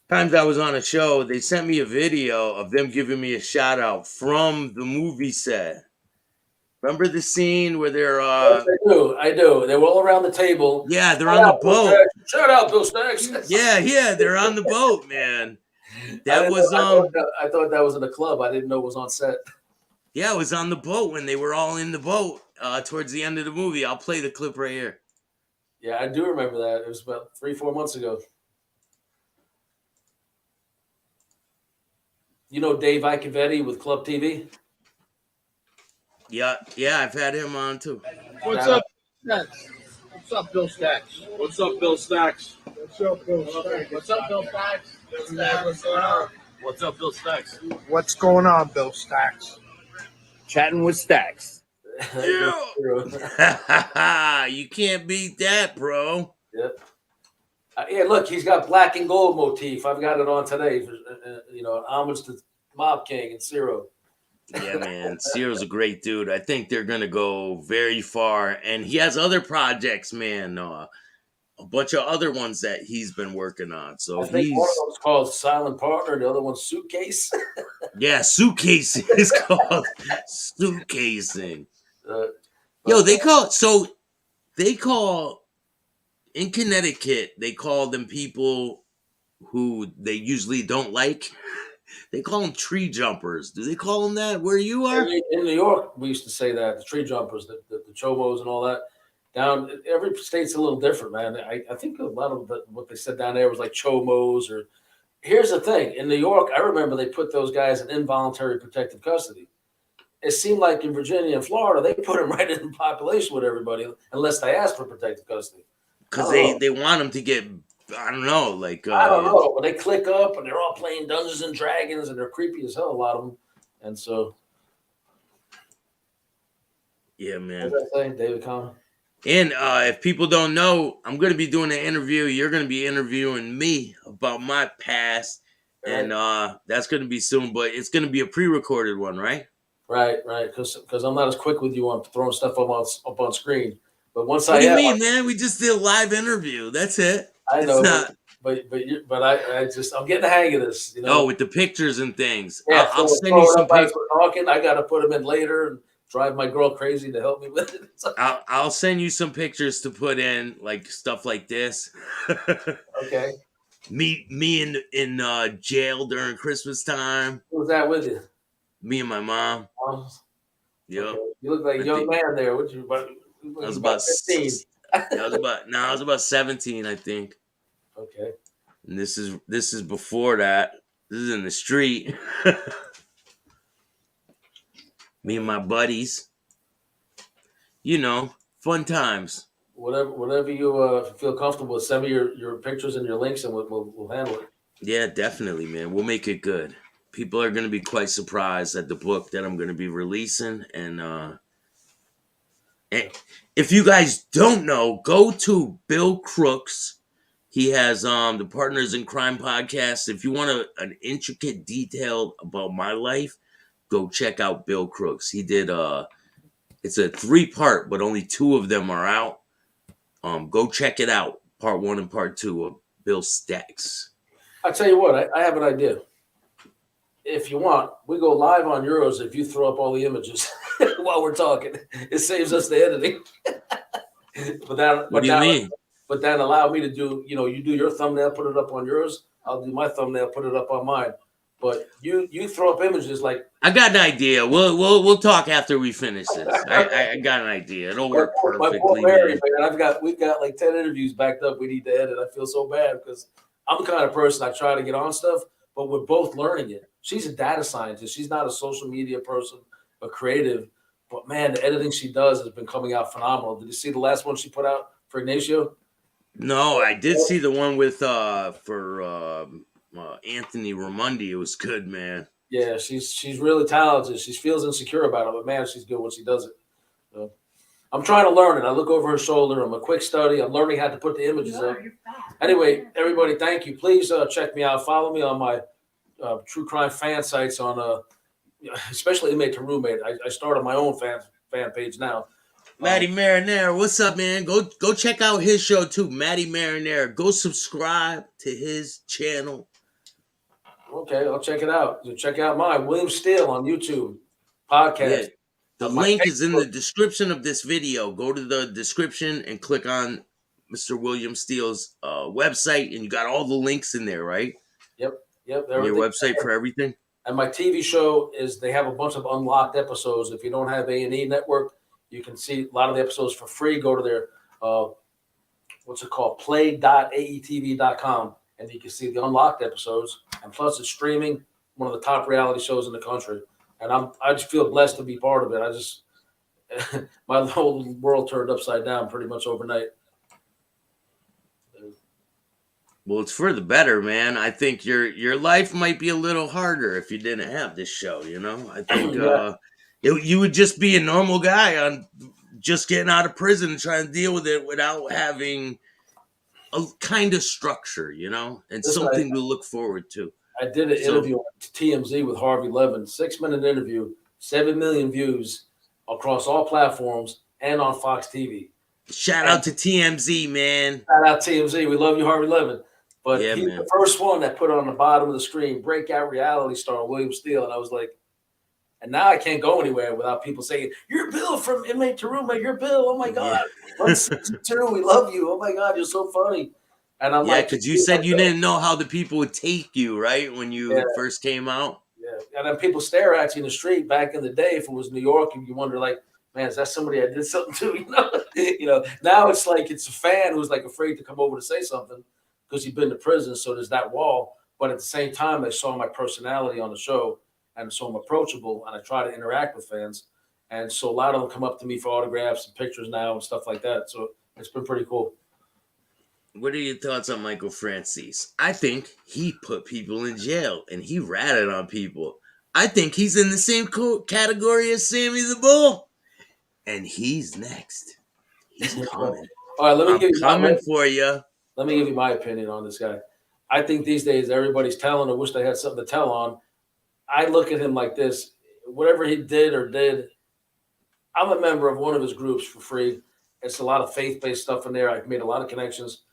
times I was on a show, they sent me a video of them giving me a shout out from the movie set. Remember the scene where they're Yes, I do. I do. They were all around the table. yeah, they're Shout on the out, Bill boat. Staxx. Shout out, Bill Staxx. Yeah, they're on the boat, man. I That didn't know, was I thought that was in a club. I didn't know it was on set. yeah, it was on the boat when they were all in the boat towards the end of the movie. I'll play the clip right here. Yeah, I do remember that. It was about 3-4 months ago. You know Dave Icavetti with Club TV? Yeah, I've had him on too. What's up, Staxx? What's up, Bill Staxx? What's up, Bill Staxx? What's up, Bill Staxx? What's up, Bill Staxx? What's going on? What's up, Bill Staxx? What's going on, Bill Staxx? Chatting with Staxx. Yeah. You can't beat that, bro. Yeah. Yeah, look, he's got black and gold motif. I've got it on today. Homage to Mob King and Ciro. Yeah, man. Ciro's a great dude. I think they're gonna go very far, and he has other projects, man. A bunch of other ones that he's been working on. So I think he's one of them's called Silent Partner, the other one's Suitcase. yeah, suitcasing is called suitcasing. Yo, But, they call in Connecticut. They call them people who they usually don't like. They call them tree jumpers. Do they call them that where you are? in New York, we used to say that the tree jumpers, the chomos, and all that. Down every state's a little different, man. I think a lot of what they said down there was like chomos. Or here's the thing: in New York, I remember they put those guys in involuntary protective custody. It seemed like in Virginia and Florida, they put them right in population with everybody, unless they asked for protective custody. Because I don't know. they want them to get, I don't know, like I don't know, but they click up and they're all playing Dungeons and Dragons and they're creepy as hell, a lot of them. And so, yeah, man. what did I say, David Conner? And if people don't know, I'm going to be doing an interview. You're going to be interviewing me about my past. And that's going to be soon, but it's going to be a pre-recorded one, right? Right, because I'm not as quick with you on throwing stuff up on screen. But once What I do you am, mean, man? We just did a live interview. That's it. I It's know, not. but I'm getting the hang of this. Oh, with the pictures and things. Yeah, I'll send you throw it some up as pic. we're talking. I got to put them in later and drive my girl crazy to help me with it. I'll send you some pictures to put in, like stuff like this. Okay, me in jail during Christmas time. who was that with you? Me and my mom. Um, Yep. okay, you look like a I young think man there. What you I was about about 15? I was about 17, I think. Okay. And this is before that. This is in the street. Me and my buddies. You know, fun times. Whatever you feel comfortable with, send me your pictures and your links, and we'll handle it. Yeah, definitely, man. We'll make it good. People are going to be quite surprised at the book that I'm going to be releasing. And if you guys don't know, go to Bill Crooks. He has the Partners in Crime podcast. If you want an intricate detail about my life, go check out Bill Crooks. He did it's a 3-part, but only 2 of them are out. Go check it out. Part 1 and part 2 of Bill Staxx. I'll tell you what, I have an idea. If you want, we go live on Euros if you throw up all the images while we're talking. It saves us the editing. What do you mean? But then allow me to do, you do your thumbnail, put it up on yours. I'll do my thumbnail, put it up on mine. But you throw up images like I got an idea. We'll talk after we finish this. I got an idea. It'll work my poor perfectly, Mary, man. man. We've got like 10 interviews backed up. We need to edit. I feel so bad because I'm the kind of person I try to get on stuff, but we're both learning it. She's a data scientist. She's not a social media person, a creative. But man, the editing she does has been coming out phenomenal. Did you see the last one she put out for Ignacio? No, I did see the one with for Anthony Ramundi. It was good, man. Yeah, she's really talented. She feels insecure about it, but man, she's good when she does it. So, I'm trying to learn it. I look over her shoulder. I'm a quick study. I'm learning how to put the images up. Anyway, everybody, thank you. Please check me out. Follow me on my true crime fan sites on especially Inmate to Roommate. I started my own fan page now. Matty Marinere, what's up, man? Go check out his show too, Matty Marinere. Go subscribe to his channel. Okay, I'll check it out. So check out mine, William Steele on YouTube podcast. Yeah, the link is in the description of this video. Go to the description and click on Mr. William Steele's website, and you got all the links in there, right? Yep. On your website for everything. And my TV show they have a bunch of unlocked episodes. If you don't have A&E network, you can see a lot of the episodes for free. Go to their what's it called? play.aetv.com, and you can see the unlocked episodes. And plus, it's streaming, one of the top reality shows in the country. And I just feel blessed to be part of it. My whole world turned upside down pretty much overnight. Well, it's for the better, man. I think your life might be a little harder if you didn't have this show. I think you would just be a normal guy on just getting out of prison and trying to deal with it without having a kind of structure, and something to look forward to. I did an interview on TMZ with Harvey Levin, 6-minute interview, 7 million views across all platforms and on Fox TV. Shout out to TMZ, man. Shout out TMZ. We love you, Harvey Levin. But yeah, he's man. the first one that put on the bottom of the screen, breakout reality star William Steele. And I was like, and now I can't go anywhere without people saying, "You're Bill from Inmate to Roommate. You're Bill. Oh my God. Run season 2. We love you. Oh my God. You're so funny." And I'm like, because you said you didn't know how the people would take you, right? When you first came out. Yeah. And then people stare at you in the street back in the day. If it was New York, and you wonder, like, man, is that somebody I did something to? Now it's like it's a fan who's like afraid to come over to say something because he's been to prison. So there's that wall. But at the same time, they saw my personality on the show, and so I'm approachable, and I try to interact with fans. And so a lot of them come up to me for autographs and pictures now and stuff like that. So it's been pretty cool. What are your thoughts on Michael Francis? I think he put people in jail and he ratted on people. I think he's in the same category as Sammy the Bull. And he's next. He's coming. All right, coming for you. Let me give you my opinion on this guy. I think these days everybody's telling or wish they had something to tell on. I look at him like this. whatever he did or did, I'm a member of one of his groups for free. It's a lot of faith-based stuff in there. I've made a lot of connections.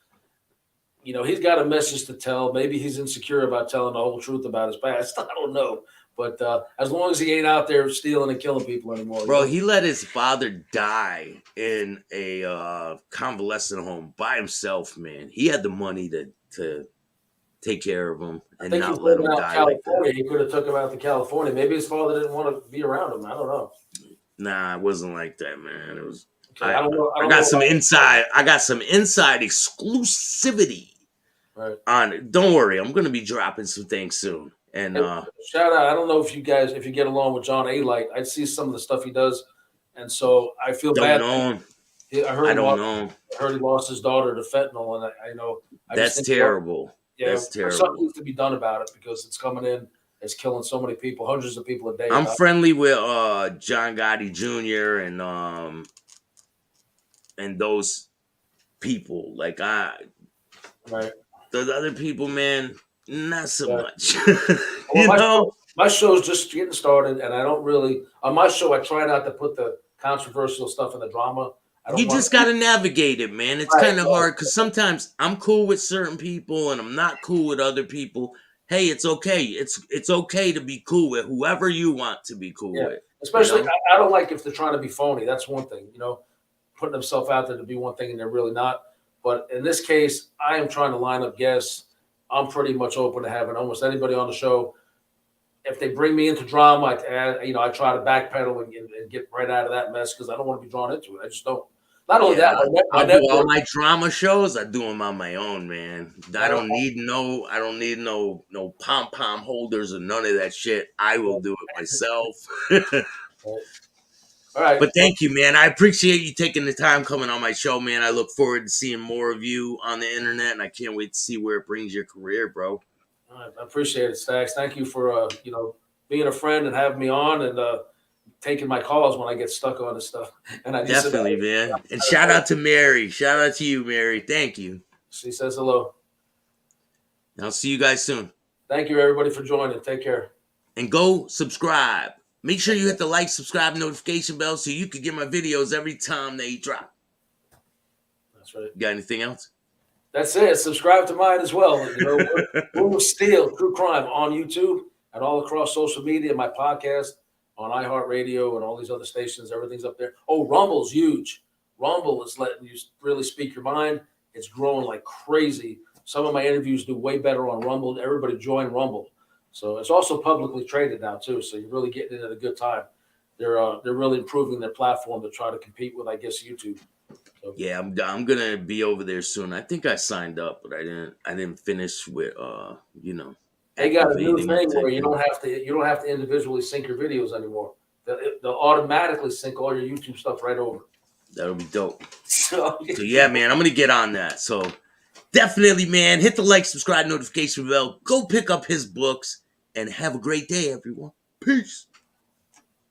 You know, he's got a message to tell. Maybe he's insecure about telling the whole truth about his past. I don't know. But as long as he ain't out there stealing and killing people anymore. Bro, you know? he let his father die in a convalescent home by himself, man. He had the money to take care of him I and think not he's let living him out in die like that. California. He could have took him out to California. Maybe his father didn't want to be around him. I don't know. Nah, it wasn't like that, man. It was. Okay, I don't know. I got some inside. I got some inside exclusivity Right. on it. Don't worry, I'm gonna be dropping some things soon. And shout out. I don't know if you get along with John A. Light. I see some of the stuff he does, and so I feel don't bad. know him. I heard I don't know. I heard he lost his daughter to fentanyl, and I know That's terrible. Yeah, that's terrible. Something needs to be done about it because it's coming in. It's killing so many people, hundreds of people a day. I'm friendly with John Gotti Jr. and those people. Like right. Those other people, man, not so much. Well, my show's just getting started, and I don't really on my show. I try not to put the controversial stuff in the drama. You just got to navigate it, man. It's kind of hard because sometimes I'm cool with certain people and I'm not cool with other people. Hey, it's okay. It's okay to be cool with whoever you want to be cool with. Especially, I don't like if they're trying to be phony. That's one thing, putting themselves out there to be one thing and they're really not. But in this case, I am trying to line up guests. I'm pretty much open to having almost anybody on the show. If they bring me into drama, I try to backpedal and get right out of that mess because I don't want to be drawn into it. I just don't. Not only that, I do all my drama shows. I do them on my own, man. I don't need no pom pom holders or none of that shit. I will do it myself. All right. But thank you, man. I appreciate you taking the time coming on my show, man. I look forward to seeing more of you on the internet, and I can't wait to see where it brings your career, bro. All right. I appreciate it, Staxx. Thank you for being a friend and having me on and taking my calls when I get stuck on this stuff. And I definitely, man. And shout out to Mary. Shout out to you, Mary. Thank you. She says hello. I'll see you guys soon. Thank you, everybody, for joining. Take care. And go subscribe. Make sure you hit the like, subscribe, notification bell so you can get my videos every time they drop. That's right. You got anything else? That's it. Subscribe to mine as well. We'll Steal True Crime on YouTube and all across social media. My podcast on iHeartRadio and all these other stations. Everything's up there. Oh, Rumble's huge. Rumble is letting you really speak your mind. It's growing like crazy. Some of my interviews do way better on Rumble. Everybody join Rumble. So it's also publicly traded now too. So you're really getting in at a good time. They're really improving their platform to try to compete with, I guess, YouTube. So, yeah, I'm gonna be over there soon. I think I signed up, but I didn't finish with They got a new thing where you don't have to individually sync your videos anymore. They'll automatically sync all your YouTube stuff right over. That'll be dope. So yeah, man, I'm gonna get on that. So definitely, man, hit the like, subscribe, notification bell. Go pick up his books and have a great day, everyone. Peace.